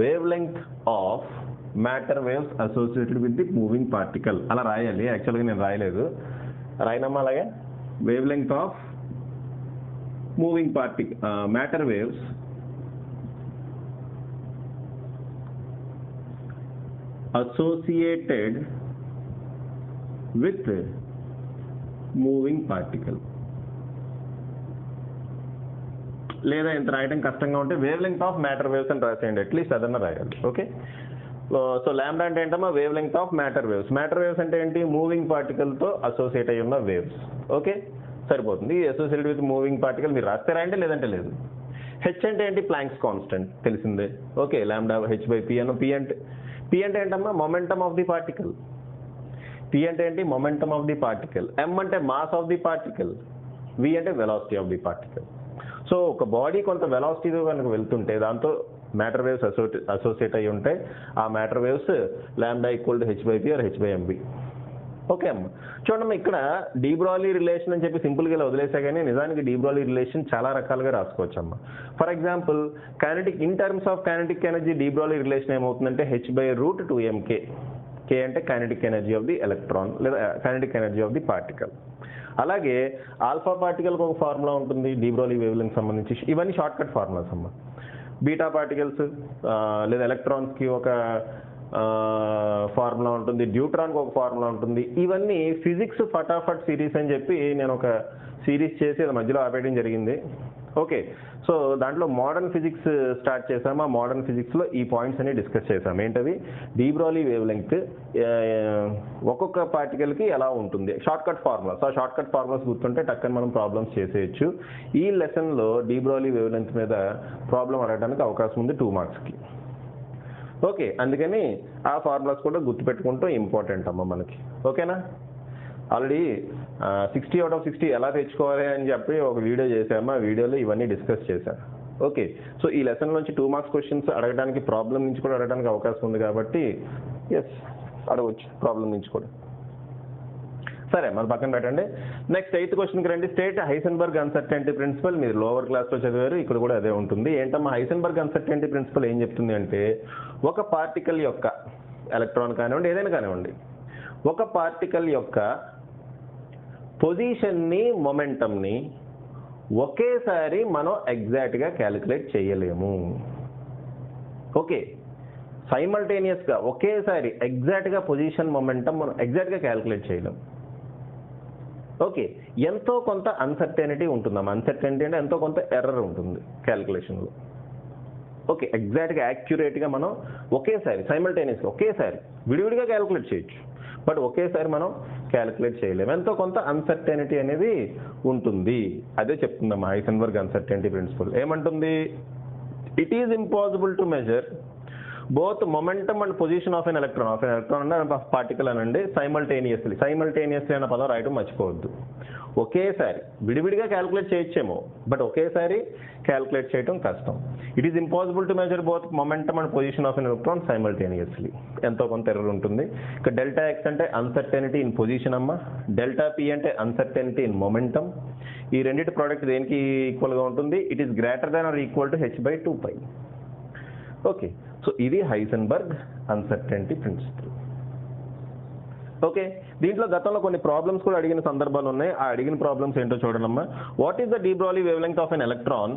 wavelength of matter waves associated with the moving particle. అలా రాయాలి, యాక్చువల్గా నేను రాయలేదు, రాయనమ్మా అలాగే. Wave length of moving matter waves associated with moving particle. లేదా ఇంత రాయడం కష్టంగా ఉంటే wave length of matter waves అని రాసేయండి, అట్లీస్ట్ అదన్నా రాయాలి. ఓకే, సో లాంబ్డా అంటే ఏంటమ్మా wave length of matter waves. Matter waves అంటే ఏంటి, మూవింగ్ పార్టికల్తో అసోసియేట్ అయ్యి ఉన్న వేవ్స్. ఓకే, సరిపోతుంది. అసోసియేటెడ్ విత్ మూవింగ్ పార్టికల్ మీరు రాస్తే రాయండి, లేదంటే లేదు. హెచ్ అంటే ఏంటి, ప్లాంక్స్ కాన్స్టెంట్ తెలిసిందే. Okay, lambda H by P Anu. P అంటే ఏంటమ్మా momentum of the particle. P అంటే ఏంటి, మొమెంటమ్ ఆఫ్ ది పార్టికల్. ఎం అంటే మాస్ ఆఫ్ ది పార్టికల్. వి అంటే velocity of the particle. So ఒక బాడీ కొంత వెలాసిటీతో కనుక వెళ్తుంటే దాంతో మ్యాటర్ వేవ్స్ అసోసియేట్ అయ్యి ఉంటాయి. ఆ matter waves lambda equal to H by P R H by MB. Okay అమ్మ, చూడమ్మా ఇక్కడ డి బ్రోగ్లీ రిలేషన్ అని చెప్పి సింపుల్గా ఇలా వదిలేసా, కానీ నిజానికి డి బ్రోగ్లీ రిలేషన్ చాలా రకాలుగా రాసుకోవచ్చు అమ్మ. For example kinetic, in terms of kinetic energy de Broglie relation ఏమవుతుందంటే H by root 2mk. K అంటే kinetic energy of the electron లేదా kinetic energy of the particle. అలాగే ఆల్ఫా పార్టికల్కి ఒక ఫార్ములా ఉంటుంది డి బ్రోగ్లీ వేవ్ లెంగ్త్ సంబంధించి. ఇవన్నీ shortcut formulas అమ్మ. బీటా పార్టికల్స్ లేదా ఎలక్ట్రాన్స్కి ఒక ఫార్ములా ఉంటుంది, డ్యూట్రాన్కి ఒక ఫార్ములా ఉంటుంది. ఇవన్నీ ఫిజిక్స్ ఫటాఫట్ సిరీస్ అని చెప్పి నేను ఒక సిరీస్ చేసి అది మధ్యలో ఆపేయడం జరిగింది. ఓకే, సో దాంట్లో మోడర్న్ ఫిజిక్స్ స్టార్ట్ చేసాము. ఆ మోడర్న్ ఫిజిక్స్లో ఈ పాయింట్స్ అన్ని డిస్కస్ చేసాము. ఏంటవి, డి బ్రోగ్లీ వేవ్ లెంగ్త్ ఒక్కొక్క పార్టికల్కి ఎలా ఉంటుంది, షార్ట్ కట్ ఫార్ములాస్. ఆ షార్ట్ కట్ ఫార్ములాస్ గుర్తుంటే టక్కని మనం ప్రాబ్లమ్స్ చేసేయచ్చు. ఈ లెసన్లో డి బ్రోగ్లీ వేవ్ లెంగ్త్ మీద ప్రాబ్లం అడగడానికి అవకాశం ఉంది 2 మార్క్స్కి. ఓకే, అందుకని ఆ ఫార్ములాస్ కూడా గుర్తుపెట్టుకుంటూ ఇంపార్టెంట్ అమ్మ మనకి. ఓకేనా, ఆల్రెడీ 60 out of 60 ఎలా తెచ్చుకోవాలి అని చెప్పి ఒక వీడియో చేసాము. ఆ వీడియోలో ఇవన్నీ డిస్కస్ చేశాను. ఓకే, సో ఈ లెసన్ నుంచి 2 మార్క్స్ క్వశ్చన్స్ అడగడానికి, ప్రాబ్లం నుంచి కూడా అడగడానికి అవకాశం ఉంది కాబట్టి ఎస్ అడగవచ్చు ప్రాబ్లం నుంచి కూడా. సరే మన పక్కన పెట్టండి. నెక్స్ట్ 8th క్వశ్చన్కి రండి. State Heisenberg uncertainty principle. మీరు లోవర్ క్లాస్లో చదివారు, ఇక్కడ కూడా అదే ఉంటుంది. ఏంటమ్మా హైసెన్బర్గ్ అన్సర్టెనిటీ ప్రిన్సిపల్ ఏం చెప్తుంది అంటే, ఒక పార్టికల్ యొక్క, ఎలక్ట్రాన్ కానివ్వండి ఏదైనా కానివ్వండి, ఒక పార్టికల్ యొక్క పొజిషన్ని, మొమెంటమ్ని ఒకేసారి మనం ఎగ్జాక్ట్గా క్యాలిక్యులేట్ చేయలేము. ఓకే, సైమల్టేనియస్గా ఒకేసారి ఎగ్జాక్ట్గా పొజిషన్, మొమెంటమ్ మనం ఎగ్జాక్ట్గా క్యాలిక్యులేట్ చేయలేము. ఓకే, ఎంతో కొంత అన్సర్టెనిటీ ఉంటుందమ్మా. అన్సర్టెనిటీ అంటే ఎంతో కొంత ఎర్రర్ ఉంటుంది క్యాలిక్యులేషన్లో. ఓకే, ఎగ్జాక్ట్గా యాక్యురేట్గా మనం ఒకేసారి సైమల్టేనియస్గా ఒకేసారి విడివిడిగా క్యాలిక్యులేట్ చేయొచ్చు, బట్ ఒకేసారి మనం క్యాలిక్యులేట్ చేయలేము. ఎంతో కొంత అన్సర్టెనిటీ అనేది ఉంటుంది. అదే చెప్తుందమ్మా హైసెన్బర్గ్ అన్సర్టెనిటీ ప్రిన్సిపల్. ఏమంటుంది, it is impossible to measure both momentum and position of an electron. అన్న పార్టికల్ అనండి సైమల్టేనియస్లీ. సైమల్టేనియస్లీ అన్న పదం రాయడం మర్చిపోవద్దు. ఒకేసారి విడివిడిగా క్యాలిక్యులేట్ చేయొచ్చేమో, బట్ ఒకేసారి క్యాలిక్యులేట్ చేయడం కష్టం. It is impossible to measure both momentum and position of an electron simultaneously. ఎంతో కొంత ఎర్రర్ ఉంటుంది. ఇక డెల్టా ఎక్స్ అంటే అన్సర్టెనిటీ ఇన్ పొజిషన్ అమ్మ. డెల్టా పి అంటే అన్సర్టెనిటీ ఇన్ మొమెంటమ్. ఈ రెండింటి ప్రోడక్ట్ దేనికి ఈక్వల్గా ఉంటుంది, it is greater than or equal to h/2π. Okay, so ఇది హైసెన్బర్గ్ అన్సర్టెనిటీ ప్రిన్సిపల్. ఓకే, దీంట్లో గతంలో కొన్ని ప్రాబ్లమ్స్ కూడా అడిగిన సందర్భాలు ఉన్నాయి. ఆ అడిగిన ప్రాబ్లమ్స్ ఏంటో చూడండమ్మా. What is the de Broglie wavelength of an electron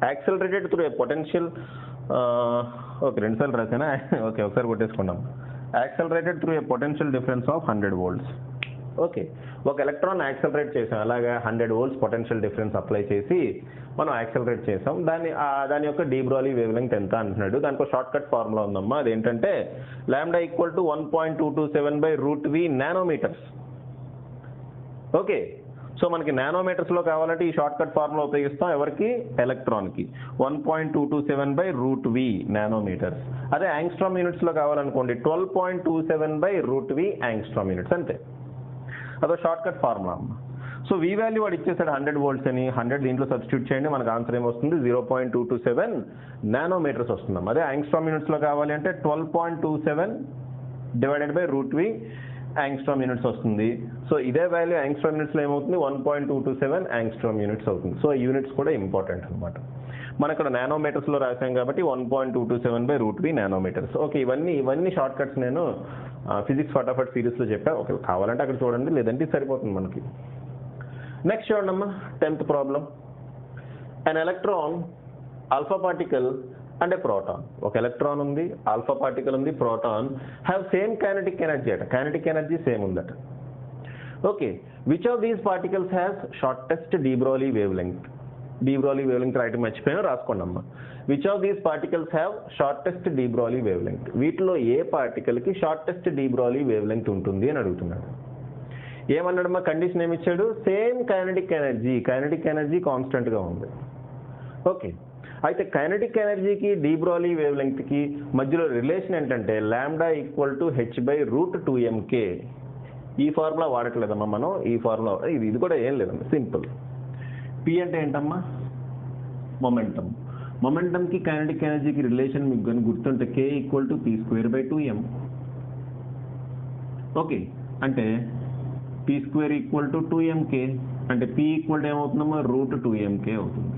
accelerated through a potential. Okay, రెండుసార్లు రాసానా? ఓకే, ఒకసారి కొట్టేసుకున్నాం. Accelerated through a potential difference of 100 volts. Okay, ఒక ఎలక్ట్రాన్ యాక్సలరేట్ చేసాం, అలాగా 100 volts పొటెన్షియల్ డిఫరెన్స్ అప్లై చేసి మనం యాక్సలరేట్ చేసాం. దాని యొక్క డి బ్రోగ్లీ వేవ్ లెంగ్త్ ఎంత అంటున్నాడు. దానికి ఒక షార్ట్ కట్ ఫార్ములా ఉందమ్మా. అదేంటంటే lambda equal to 1.227/√v nanometres. Okay, so మనకి నానోమీటర్స్లో కావాలంటే ఈ షార్ట్ కట్ ఫార్ములా ఉపయోగిస్తాం. ఎవరికి, ఎలక్ట్రాన్కి 1.227/√v నానోమీటర్స్. అదే యాంగ్స్ట్రామ్ యూనిట్స్లో కావాలనుకోండి 12.27/√v యాంగ్స్ట్రామ్ యూనిట్స్, అంతే. అదో షార్ట్ కట్ ఫార్ములా అమ్మ. సో వి వాల్యూ వాడు ఇచ్చేసాడు 100 volts అని. 100 దీంట్లో సబ్స్టిట్యూట్ చేయండి, మనకు ఆన్సర్ ఏమొస్తుంది, 0.227 నానోమీటర్స్ వస్తుందమ్మా. అదే యాంగ్స్ట్రామ్ యూనిట్స్లో కావాలి అంటే 12.27/√v యాంగ్స్ట్రామ్ యూనిట్స్ వస్తుంది. సో ఇదే వాల్యూ యాంగ్స్ట్రామ్ యూనిట్స్లో ఏమవుతుంది, 1.227 యాంగ్స్ట్రామ్ యూనిట్స్ అవుతుంది. సో యూనిట్స్ కూడా ఇంపార్టెంట్ అనమాట. మనం ఇక్కడ నానోమీటర్స్లో రాసాం కాబట్టి 1.227/√v నానోమీటర్స్. ఓకే, ఇవన్నీ షార్ట్ కట్స్ నేను ఫిజిక్స్ ఫటాఫట్ సిరీస్లో చెప్పా. ఓకే, కావాలంటే అక్కడ చూడండి, లేదంటే సరిపోతుంది మనకి. నెక్స్ట్ చూడండమ్మా 10th problem. An electron, alpha particle and a proton. ఒక ఎలక్ట్రాన్ ఉంది, ఆల్ఫా పార్టికల్ ఉంది, proton have same kinetic energy అట. కైనెటిక్ ఎనర్జీ సేమ్ ఉందట. Okay, which of these particles has shortest de Broglie wavelength? de Broglie wavelength రాయటం మర్చిపోయినా రాసుకోండి అమ్మా. Which of these particles have shortest de Broglie wavelength? వీటిలో ఏ పార్టికల్కి shortest de Broglie wavelength ఉంటుంది అని అడుగుతున్నాడు. ఏమన్నాడమ్మా, కండిషన్ ఏమి ఇచ్చాడు, సేమ్ కైనెటిక్ ఎనర్జీ కాన్స్టెంట్గా ఉంది. ఓకే, అయితే కైనెటిక్ ఎనర్జీకి de Broglie wavelengthకి మధ్యలో రిలేషన్ ఏంటంటే లాంబ్డా ఈక్వల్ టు h/√2mk. ఈ ఫార్ములా వాడట్లేదమ్మా మనం, ఈ ఫార్ములా ఇది కూడా ఏం లేదమ్మా, సింపుల్. పి అంటే ఏంటమ్మా, మొమెంటంకి కైనెటిక్ ఎనర్జీకి రిలేషన్ మీకు కానీ గుర్తుంటే k equal to p²/2m. Okay, అంటే p² ఈక్వల్ టు 2mk, అంటే p ఈక్వల్ టు ఏమవుతుందమ్మా, √2mk అవుతుంది.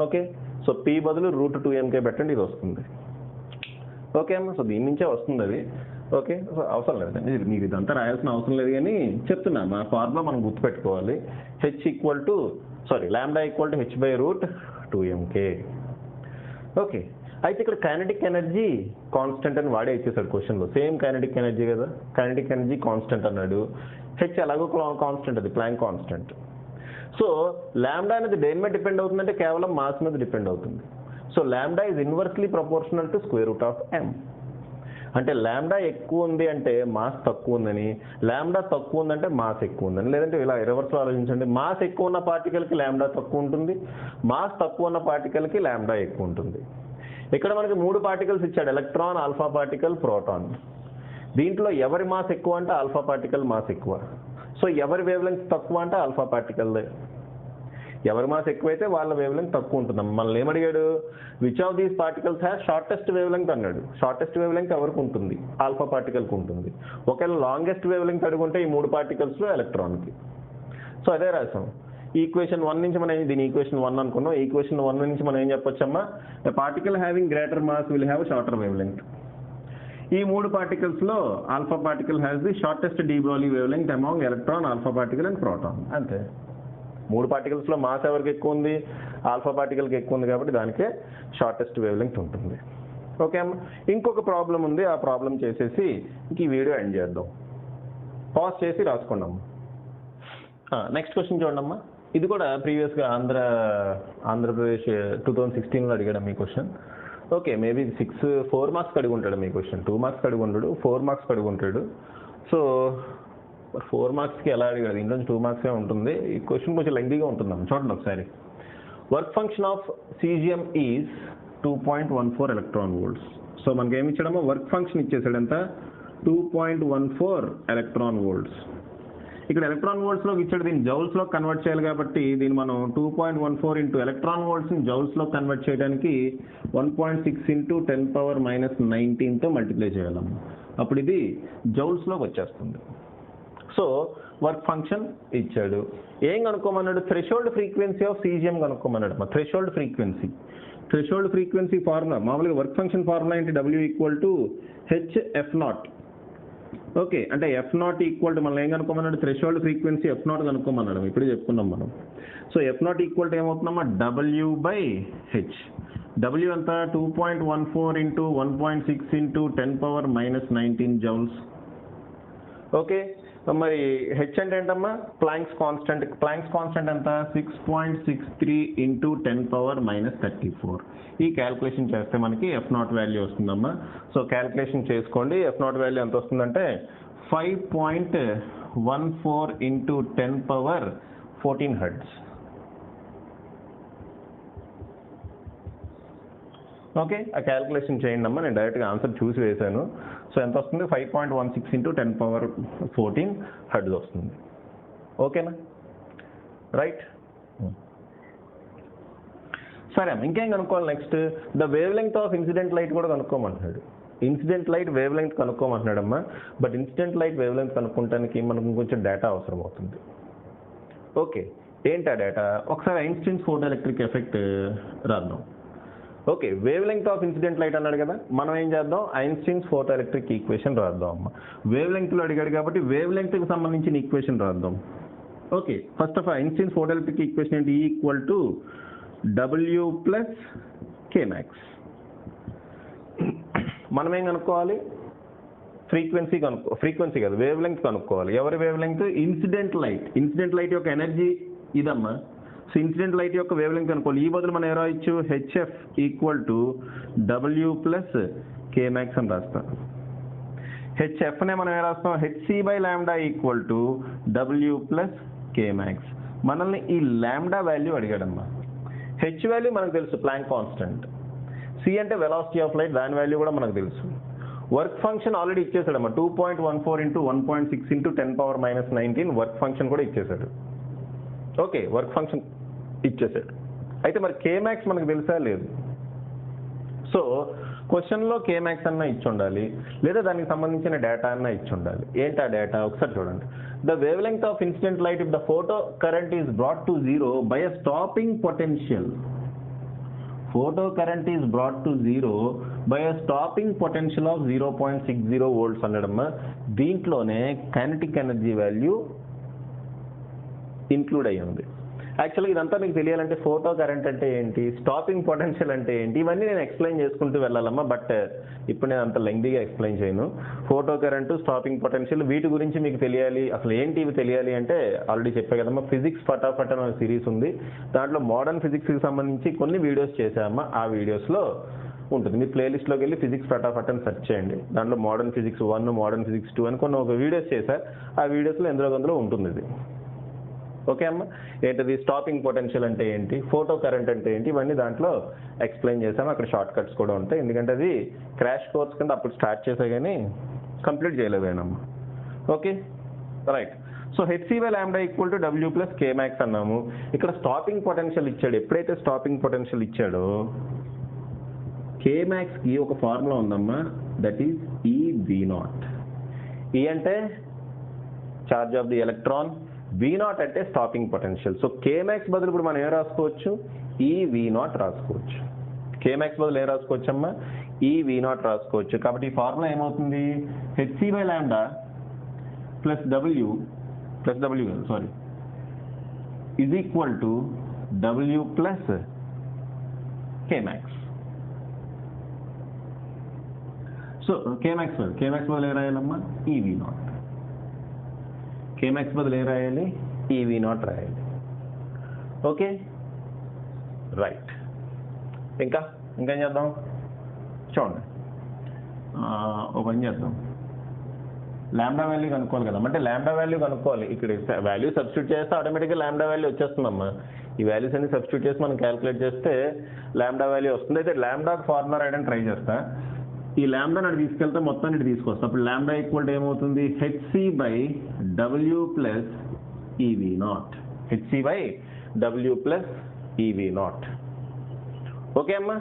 ఓకే, సో p బదులు √2mk పెట్టండి, ఇది వస్తుంది. ఓకే అమ్మా, సో దీని నుంచే వస్తుంది అది. ఓకే, సో అవసరం లేదండి, మీరు ఇదంతా రాయాల్సిన అవసరం లేదు, కానీ చెప్తున్నా మా ఫార్ములా మనం గుర్తుపెట్టుకోవాలి. Lambda equal to h/√2mk. Okay, అయితే ఇక్కడ కైనెటిక్ ఎనర్జీ కాన్స్టెంట్ అని వాడే ఇచ్చేసాడు క్వశ్చన్లో. సేమ్ కైనెటిక్ ఎనర్జీ కదా, కైనెటిక్ ఎనర్జీ కాన్స్టెంట్ అన్నాడు. హెచ్ ఎలాగో కాన్స్టెంట్, అది ప్లాంక్ కాన్స్టెంట్. సో లాంబ్డా అనేది దేని మీద డిపెండ్ అవుతుందంటే కేవలం మాస్ మీద డిపెండ్ అవుతుంది. So lambda is inversely proportional to √m. అంటే లాంబ్డా ఎక్కువ ఉంది అంటే మాస్ తక్కువ ఉందని, లాంబ్డా తక్కువ ఉందంటే మాస్ ఎక్కువ ఉందని. లేదంటే ఇలా రివర్స్లో ఆలోచించండి, మాస్ ఎక్కువ ఉన్న పార్టికల్కి లాంబ్డా తక్కువ ఉంటుంది, మాస్ తక్కువ ఉన్న పార్టికల్కి లాంబ్డా ఎక్కువ ఉంటుంది. ఇక్కడ మనకి 3 పార్టికల్స్ ఇచ్చాడు, ఎలక్ట్రాన్, ఆల్ఫా పార్టికల్, ప్రోటాన్. దీంట్లో ఎవరి మాస్ ఎక్కువ అంటే ఆల్ఫా పార్టికల్ మాస్ ఎక్కువ. సో ఎవరి వేవ్ లెంగ్త్ తక్కువ అంటే ఆల్ఫా పార్టికల్దే. ఎవరి మాస్ ఎక్కువైతే వాళ్ళ వేవ్ లెంగ్త్ తక్కువ ఉంటుంది. మనల్ని ఏమడిగాడు, which of these particles has shortest wavelength అన్నాడు. షార్టెస్ట్ వేవ్ లెంగ్త్ ఎవరికి ఉంటుంది, ఆల్ఫా పార్టికల్కి ఉంటుంది. ఒకవేళ లాంగెస్ట్ వేవ్ లెంగ్త్ అడుగుంటే ఈ 3 పార్టికల్స్లో ఎలక్ట్రాన్కి. సో అదే రాసాం. ఈక్వేషన్ 1 నుంచి మనం దీని ఈక్వేషన్ 1 అనుకున్నాం. ఈక్వేషన్ 1 నుంచి మనం ఏం చెప్పొచ్చమ్మా, a particle having greater mass will have shorter wavelength. ఈ 3 పార్టికల్స్లో alpha particle has the shortest de Broglie wavelength among electron, alpha particle and proton. అంతే. 3 పార్టికల్స్లో మాస్ ఎవరికి ఎక్కువ ఉంది, ఆల్ఫా పార్టికల్కి ఎక్కువ ఉంది, కాబట్టి దానికే షార్టెస్ట్ వేవ్ లెంగ్త్ ఉంటుంది. ఓకే అమ్మ, ఇంకొక ప్రాబ్లం ఉంది, ఆ ప్రాబ్లం చేసేసి ఇంక ఈ వీడియో ఎండ్ చేద్దాం. పాజ్ చేసి రాసుకోండి అమ్మ. నెక్స్ట్ క్వశ్చన్ చూడండి అమ్మా. ఇది కూడా ప్రీవియస్గా ఆంధ్రప్రదేశ్ 2016లో అడిగాడు మీ క్వశ్చన్. ఓకే, మేబీ 4 మార్క్స్కి అడిగి ఉంటాడు మీ క్వశ్చన్. 2 మార్క్స్కి అడిగి ఉండడు, 4 మార్క్స్కి అడిగి ఉంటాడు. సో 4 మార్క్స్కి ఎలా అడిగాడు, దీంట్లో 2 మార్క్సే ఉంటుంది. ఈ క్వశ్చన్ కొంచెం లెంగ్తీగా ఉంటుందమ్మ, చూడండి ఒకసారి. Work function of caesium is 2.14 electron volts. So మనకి ఏమి ఇచ్చాడమ్మా, వర్క్ ఫంక్షన్ ఇచ్చేసాడు, ఎంత, 2.14 electron volts. ఇక్కడ ఎలక్ట్రాన్ వోల్ట్స్లో ఇచ్చాడు, దీన్ని జౌల్స్లో కన్వర్ట్ చేయాలి కాబట్టి దీన్ని మనం 2.14 ఇంటూ ఎలక్ట్రాన్ వోల్ట్స్ని జౌల్స్లో కన్వర్ట్ చేయడానికి 1.6 ఇంటూ 10⁻⁻19తో మల్టిప్లై చేయాలమ్మ. అప్పుడు ఇది జౌల్స్లోకి వచ్చేస్తుంది. సో వర్క్ ఫంక్షన్ ఇచ్చాడు. ఏం కనుక్కోమన్నాడు, థ్రెషోల్డ్ ఫ్రీక్వెన్సీ ఆఫ్ సీజియం కనుక్కోమన్నాడు అమ్మా. థ్రెషోల్డ్ ఫ్రీక్వెన్సీ ఫార్ములా మామూలుగా వర్క్ ఫంక్షన్ ఫార్ములా ఏంటి, W equal to HF0. Okay, అంటే F0 ఈక్వల్ టు మనం ఏం కనుక్కోమన్నాడు, థ్రెషోల్డ్ ఫ్రీక్వెన్సీ F0 కనుక్కోమన్నాడు. ఇప్పుడే చెప్పుకున్నాం మనం. సో F0 ఈక్వల్ టు ఏమవుతుందమ్మా, W/H. W ఎంత, 2.14 ఇంటూ 1.6 ఇంటూ 10⁻⁻19 జౌల్స్. ఓకే, మరి హెచ్ అంటే ఏంటమ్మా, ప్లాంక్స్ కాన్స్టెంట్ ఎంత, 6.63 ఇంటూ 10⁻⁻34. ఈ క్యాల్కులేషన్ చేస్తే మనకి F0 వాల్యూ వస్తుందమ్మా. సో క్యాల్కులేషన్ చేసుకోండి. F0 వాల్యూ ఎంత వస్తుందంటే 5.14 ఇంటూ 10⁻14 హెర్ట్జ్. ఓకే, ఆ క్యాల్కులేషన్ చేయండి అమ్మా. నేను డైరెక్ట్గా ఆన్సర్ చూసి వేశాను. సో ఎంత వస్తుంది, 5.16 ఇంటూ 10⁻14 హెర్ట్జ్ వస్తుంది. ఓకేనా, రైట్. సరే అమ్మ, ఇంకేం కనుక్కోవాలి next, the wavelength of incident light కూడా కనుక్కోమంటున్నాడు. ఇన్సిడెంట్ లైట్ వేవ్ లెంగ్త్ కనుక్కోమంటున్నాడమ్మా. But incident light wavelength కనుక్కోవడానికి మనకు కొంచెం డేటా అవసరం అవుతుంది. ఓకే, ఏంటి ఆ డేటా, ఒకసారి ఐన్స్టీన్స్ ఫోటో ఎలక్ట్రిక్ ఎఫెక్ట్ రాద్దాం. Okay, wave length of incident light అన్నాడు కదా, మనం ఏం చేద్దాం, ఐన్స్టీన్స్ ఫోటో ఎలక్ట్రిక్ ఈక్వేషన్ రాద్దాం అమ్మ. వేవ్ లెంగ్త్లో అడిగాడు కాబట్టి వేవ్ లెంగ్త్కి సంబంధించిన ఈక్వేషన్ రాద్దాం. Okay, first of all Einstein's photoelectric equation ఏంటి, E equal to W plus K max. మనం ఏం కనుక్కోవాలి, ఫ్రీక్వెన్సీ కాదు, వేవ్ లెంగ్త్ కనుక్కోవాలి. ఎవరి వేవ్ లెంగ్త్? ఇన్సిడెంట్ లైట్ యొక్క ఎనర్జీ ఇదమ్మా. సో ఇన్సిడెంట్ లైట్ యొక్క వేవ్ లెంగ్త్ కనుక్కోవాలి. ఈ బదులు మనం ఏ రాయొచ్చు? HF equal to W plus K max అని రాస్తాం. హెచ్ఎఫ్నే మనం ఏ రాస్తాం? HC by lambda equal to W plus K max. మనల్ని ఈ ల్యాండా వాల్యూ అడిగాడమ్మా. హెచ్ వాల్యూ మనకు తెలుసు, ప్లాంక్ కాన్స్టెంట్. సి అంటే వెలాసిటీ ఆఫ్ లైట్, దాని వాల్యూ కూడా మనకు తెలుసు. వర్క్ ఫంక్షన్ ఆల్రెడీ ఇచ్చేసాడమ్మా, 2.14 ఇంటూ 1.6 ఇంటూ 10⁻−19 వర్క్ ఫంక్షన్ కూడా ఇచ్చేసాడు. ఓకే, వర్క్ ఫంక్షన్ ఇచ్చేసాడు. అయితే మరి కేమాక్స్ మనకు తెలుసా? లేదు. సో క్వశ్చన్లో కేమాక్స్ అన్న ఇచ్చి ఉండాలి, లేదా దానికి సంబంధించిన డేటా అన్న ఇచ్చి ఉండాలి. ఏంటి ఆ డేటా? ఒకసారి చూడండి. The wavelength of incident light if the photo current is brought to zero by a stopping potential. Photo current is brought to zero by a stopping potential of 0.60 volts అన్నడమ్మా. దీంట్లోనే kinetic energy value include అయ్యి ఉంది. యాక్చువల్గా ఇదంతా మీకు తెలియాలంటే photo current అంటే ఏంటి, stopping potential అంటే ఏంటి, ఇవన్నీ నేను ఎక్స్ప్లెయిన్ చేసుకుంటూ వెళ్ళాలమ్మా. బట్ ఇప్పుడు నేను అంత లెంగ్తీగా ఎక్స్ప్లెయిన్ చేయను. ఫోటో కరెంట్, స్టాపింగ్ పొటెన్షియల్, వీటి గురించి మీకు తెలియాలి. అసలు ఏంటి ఇవి తెలియాలి అంటే ఆల్రెడీ చెప్పే కదమ్మా, ఫిజిక్స్ ఫటాఫట్ అనే సిరీస్ ఉంది. దాంట్లో మోడర్న్ ఫిజిక్స్కి సంబంధించి కొన్ని వీడియోస్ చేశామమ్మా. ఆ వీడియోస్లో ఉంటుంది. మీ ప్లేలిస్ట్లోకి వెళ్ళి ఫిజిక్స్ ఫటాఫట్ అని సెర్చ్ చేయండి. దాంట్లో మోడర్న్ ఫిజిక్స్ 1, మోడర్న్ ఫిజిక్స్ 2 అని కొన్ని ఒక వీడియోస్ చేశారు. ఆ వీడియోస్లో ఎందులో ఉంటుంది ఇది. ఓకే అమ్మ, ఏంటిది స్టాపింగ్ పొటెన్షియల్ అంటే ఏంటి, ఫోటో కరెంట్ అంటే ఏంటి, ఇవన్నీ దాంట్లో ఎక్స్ప్లెయిన్ చేసాము. అక్కడ షార్ట్ కట్స్ కూడా ఉంటాయి. ఎందుకంటే అది క్రాష్ కోర్స్ కింద అప్పుడు స్టార్ట్ చేసా కానీ కంప్లీట్ చేయలేదేనమ్మా. Okay right. So HC by lambda equal to W plus K max అన్నాము. ఇక్కడ స్టాపింగ్ పొటెన్షియల్ ఇచ్చాడు. ఎప్పుడైతే స్టాపింగ్ పొటెన్షియల్ ఇచ్చాడో కేమాక్స్కి ఒక ఫార్ములా ఉందమ్మా, దట్ ఈస్ ఈV0. ఈ అంటే charge of the electron, V0 అంటే స్టాపింగ్ పొటెన్షియల్. సో కేమాక్స్ బదులు ఇప్పుడు మనం ఏం రాసుకోవచ్చు? ఈV0 రాసుకోవచ్చు. కేమాక్స్ బదులు ఏం రాసుకోవచ్చు అమ్మా? ఈV0 రాసుకోవచ్చు. కాబట్టి ఈ ఫార్ములా ఏమవుతుంది? HC by lambda plus W is equal to W plus K max. So K max బదులు ఏం రాయాలమ్మా? ఈV0. కేమాక్స్ బదులు ఏం రాయాలి? ఈV0 రాయాలి. Okay right. ఇంకేం చేద్దాం చూడండి. ఒక పని చేద్దాం. ల్యాండా వాల్యూ కనుక్కోవాలి కదమ్మా. అంటే ల్యాండా వాల్యూ కనుక్కోవాలి. ఇక్కడ వాల్యూ సబ్స్టిట్యూట్ చేస్తే ఆటోమేటిక్గా ల్యాండా వాల్యూ వచ్చేస్తుందమ్మా. ఈ వాల్యూస్ అన్ని సబ్స్టిట్యూట్ చేసి మనం క్యాలిక్యులేట్ చేస్తే ల్యాండా వాల్యూ వస్తుంది. అయితే ల్యాండాకి ఫార్ములా రాయడానికి ట్రై చేస్తా. ఈ ల్యాండా నాడు తీసుకెళ్తే మొత్తాన్ని ఇటు తీసుకొస్తాం. అప్పుడు ల్యాండా ఈక్వల్ ఏమవుతుంది? హెచ్సి బై డబ్ల్యూ ప్లస్ ఈV0. హెచ్సి బై డబ్ల్యూ ప్లస్ ఈV0. ఓకే అమ్మా,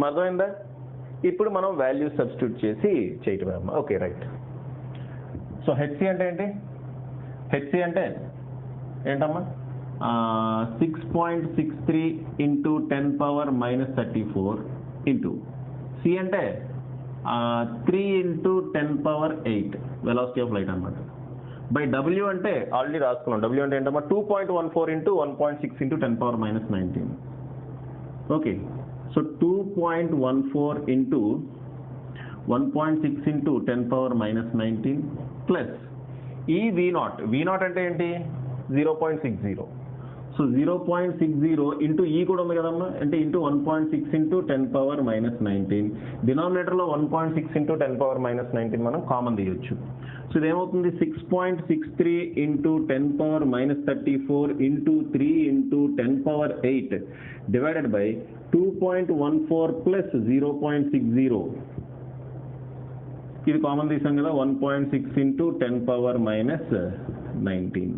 అర్థమైందా? ఇప్పుడు మనం వాల్యూ సబ్స్టిట్యూట్ చేసి చేయటమే అమ్మా. Okay right. సో హెచ్సి అంటే ఏంటి? హెచ్సి అంటే ఏంటమ్మా? 6.63 ఇంటూ 10⁻−34 ఇంటూ సి అంటే 3 ఇంటూ 10⁸ వెలాసిటీ ఆఫ్ లైట్ అనమాట. బై డబ్ల్యూ అంటే ఆల్రెడీ రాసుకున్నాం. డబ్ల్యూ అంటే ఏంటమ్మా? 2.14 into 1.6 into 10⁻−19. Okay, so 2.14 into 1.6 into 10⁻−19 plus ఈ V0 అంటే ఏంటి? 0.60. సో 0.60 ఇంటూ ఈ కూడా ఉంది కదమ్మా, అంటే ఇంటూ 1.6 ఇంటూ 10⁻−19. డినామినేటర్లో 1.6 ఇంటూ 10⁻−19 మనం కామన్ తీయొచ్చు. సో ఇదేమవుతుంది? 6.63 into 10⁻−34 into 3 into 10⁸ divided by 2.14 plus 0.60. ఇది కామన్ తీసాం కదా, 1.6 ఇంటూ 10⁻−19.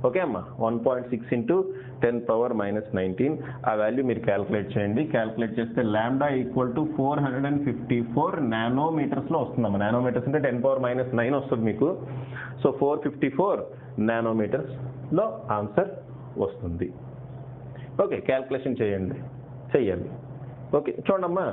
ఓకే అమ్మా, 1.6 ఇంటూ 10⁻−19. ఆ వాల్యూ మీరు క్యాల్కులేట్ చేయండి. క్యాల్కులేట్ చేస్తే ల్యాండా ఈక్వల్ టు 454 నానోమీటర్స్లో వస్తుందమ్మా. నానోమీటర్స్ అంటే 10⁻−9 వస్తుంది మీకు. సో 454 నానోమీటర్స్లో ఆన్సర్ వస్తుంది. ఓకే, క్యాల్కులేషన్ చెయ్యాలి. ఓకే చూడమ్మా,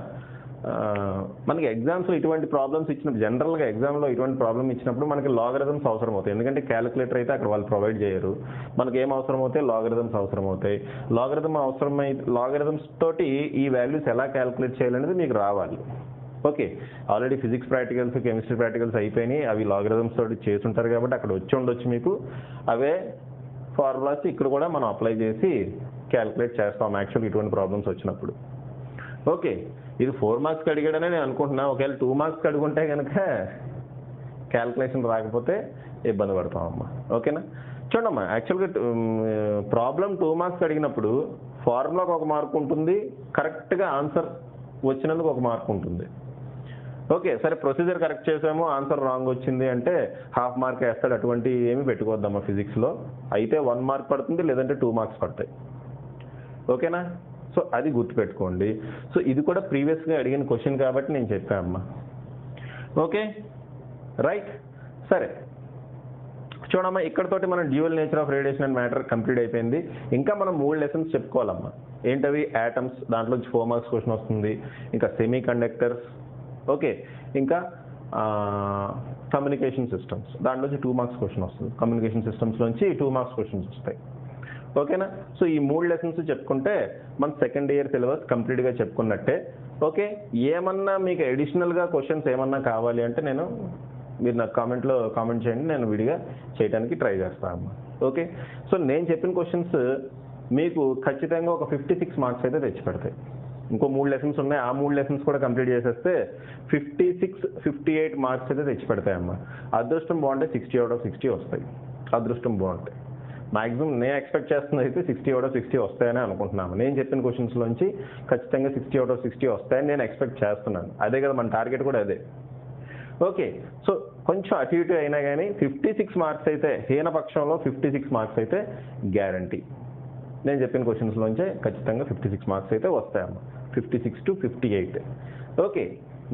మనకి ఎగ్జామ్స్లో ఇటువంటి ప్రాబ్లమ్స్ ఇచ్చినప్పుడు, జనరల్గా ఎగ్జామ్లో ఇటువంటి ప్రాబ్లమ్ ఇచ్చినప్పుడు మనకి లాగరిథమ్స్ అవసరం అవుతాయి. ఎందుకంటే క్యాలిక్యులేటర్ అయితే అక్కడ వాళ్ళు ప్రొవైడ్ చేయరు. మనకి ఏం అవసరం అవుతాయి? లాగరిథమ్స్ అవసరం అవుతాయి. లాగరిథమ్స్ తోటి ఈ వాల్యూస్ ఎలా క్యాలిక్యులేట్ చేయాలనేది మీకు రావాలి. Okay, already physics practicals chemistry practicals అయిపోయినాయి, అవి లాగరిథమ్స్ తోటి చేసుంటారు కాబట్టి అక్కడ వచ్చి ఉండొచ్చు మీకు. అవే ఫార్ములాస్ ఇక్కడ కూడా మనం అప్లై చేసి క్యాలిక్యులేట్ చేస్తాం యాక్చువల్గా ఇటువంటి ప్రాబ్లమ్స్ వచ్చినప్పుడు. ఓకే, ఇది 4 మార్క్స్కి అడిగాడనే నేను అనుకుంటున్నా. ఒకవేళ 2 మార్క్స్కి అడుగుంటే కనుక క్యాలిక్యులేషన్ రాకపోతే ఇబ్బంది పడతామమ్మా. ఓకేనా, చూడమ్మా, యాక్చువల్గా ప్రాబ్లం 2 మార్క్స్ అడిగినప్పుడు ఫార్ములాకి 1 మార్క్ ఉంటుంది, కరెక్ట్గా ఆన్సర్ వచ్చినందుకు 1 మార్క్ ఉంటుంది. ఓకే, సరే ప్రొసీజర్ కరెక్ట్ చేసాము, ఆన్సర్ రాంగ్ వచ్చింది అంటే 1/2 మార్క్ వేస్తాడు. అటువంటి ఏమి పెట్టుకోవద్దమ్మా ఫిజిక్స్లో. అయితే 1 మార్క్ పడుతుంది, లేదంటే 2 మార్క్స్ పడతాయి. ఓకేనా, సో అది గుర్తుపెట్టుకోండి. సో ఇది కూడా ప్రీవియస్గా అడిగిన క్వశ్చన్ కాబట్టి నేను చెప్పాను అమ్మా. ఓకే రైట్, సరే చూడమ్మా, ఇక్కడతోటి మనం dual nature of radiation and matter complete అయిపోయింది. ఇంకా మనం 3 లెసన్స్ చెప్పుకోవాలమ్మా. ఏంటవి? యాటమ్స్, దాంట్లో 4 మార్క్స్ క్వశ్చన్ వస్తుంది. ఇంకా సెమీ కండక్టర్స్, ఓకే, ఇంకా కమ్యూనికేషన్ సిస్టమ్స్, దాంట్లోంచి 2 మార్క్స్ క్వశ్చన్ వస్తుంది. కమ్యూనికేషన్ సిస్టమ్స్లోంచి 2 మార్క్స్ క్వశ్చన్స్ వస్తాయి. ఓకేనా, సో ఈ 3 లెసన్స్ చెప్పుకుంటే మన సెకండ్ ఇయర్ సిలబస్ కంప్లీట్గా చెప్పుకున్నట్టే. ఓకే, ఏమన్నా మీకు అడిషనల్గా క్వశ్చన్స్ ఏమన్నా కావాలి అంటే మీరు నాకు కామెంట్ చేయండి, నేను విడిగా చేయడానికి ట్రై చేస్తాను. ఓకే, సో నేను చెప్పిన క్వశ్చన్స్ మీకు ఖచ్చితంగా ఒక 56 మార్క్స్ అయితే తెచ్చిపెడతాయి. ఇంకో 3 లెసన్స్ ఉన్నాయి, ఆ 3 లెసన్స్ కూడా కంప్లీట్ చేసేస్తే 56-58 మార్క్స్ అయితే తెచ్చిపెడతాయమ్మా. అదృష్టం బాగుంటే 60 out of 60 వస్తాయి. అదృష్టం బాగుంటే మాక్సిమం నేను ఎక్స్పెక్ట్ చేస్తుంది అయితే 60 out of 60 వస్తాయని అనుకుంటున్నాను. నేను చెప్పిన క్వశ్చన్స్లోంచి ఖచ్చితంగా 60 out of 60 వస్తాయని నేను ఎక్స్పెక్ట్ చేస్తున్నాను. అదే కదా మన టార్గెట్ కూడా అదే. ఓకే, సో కొంచెం అటు ఇటు అయినా కానీ 56 మార్క్స్ అయితే, హీనపక్షంలో 56 మార్క్స్ అయితే గ్యారంటీ. నేను చెప్పిన క్వశ్చన్స్లోంచే ఖచ్చితంగా 56 మార్క్స్ అయితే వస్తాయమ్మా. 56 to 58. ఓకే,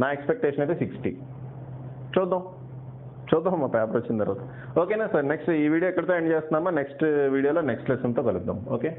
నా ఎక్స్పెక్టేషన్ అయితే 60. చూద్దాం మా పేపర్ వచ్చిన తర్వాత. ఓకేనా సార్, నెక్స్ట్ ఈ వీడియో ఎక్కడితో ఎండ్ చేస్తున్నామా? నెక్స్ట్ వీడియోలో నెక్స్ట్ లెసన్తో కలుద్దాం. ఓకే.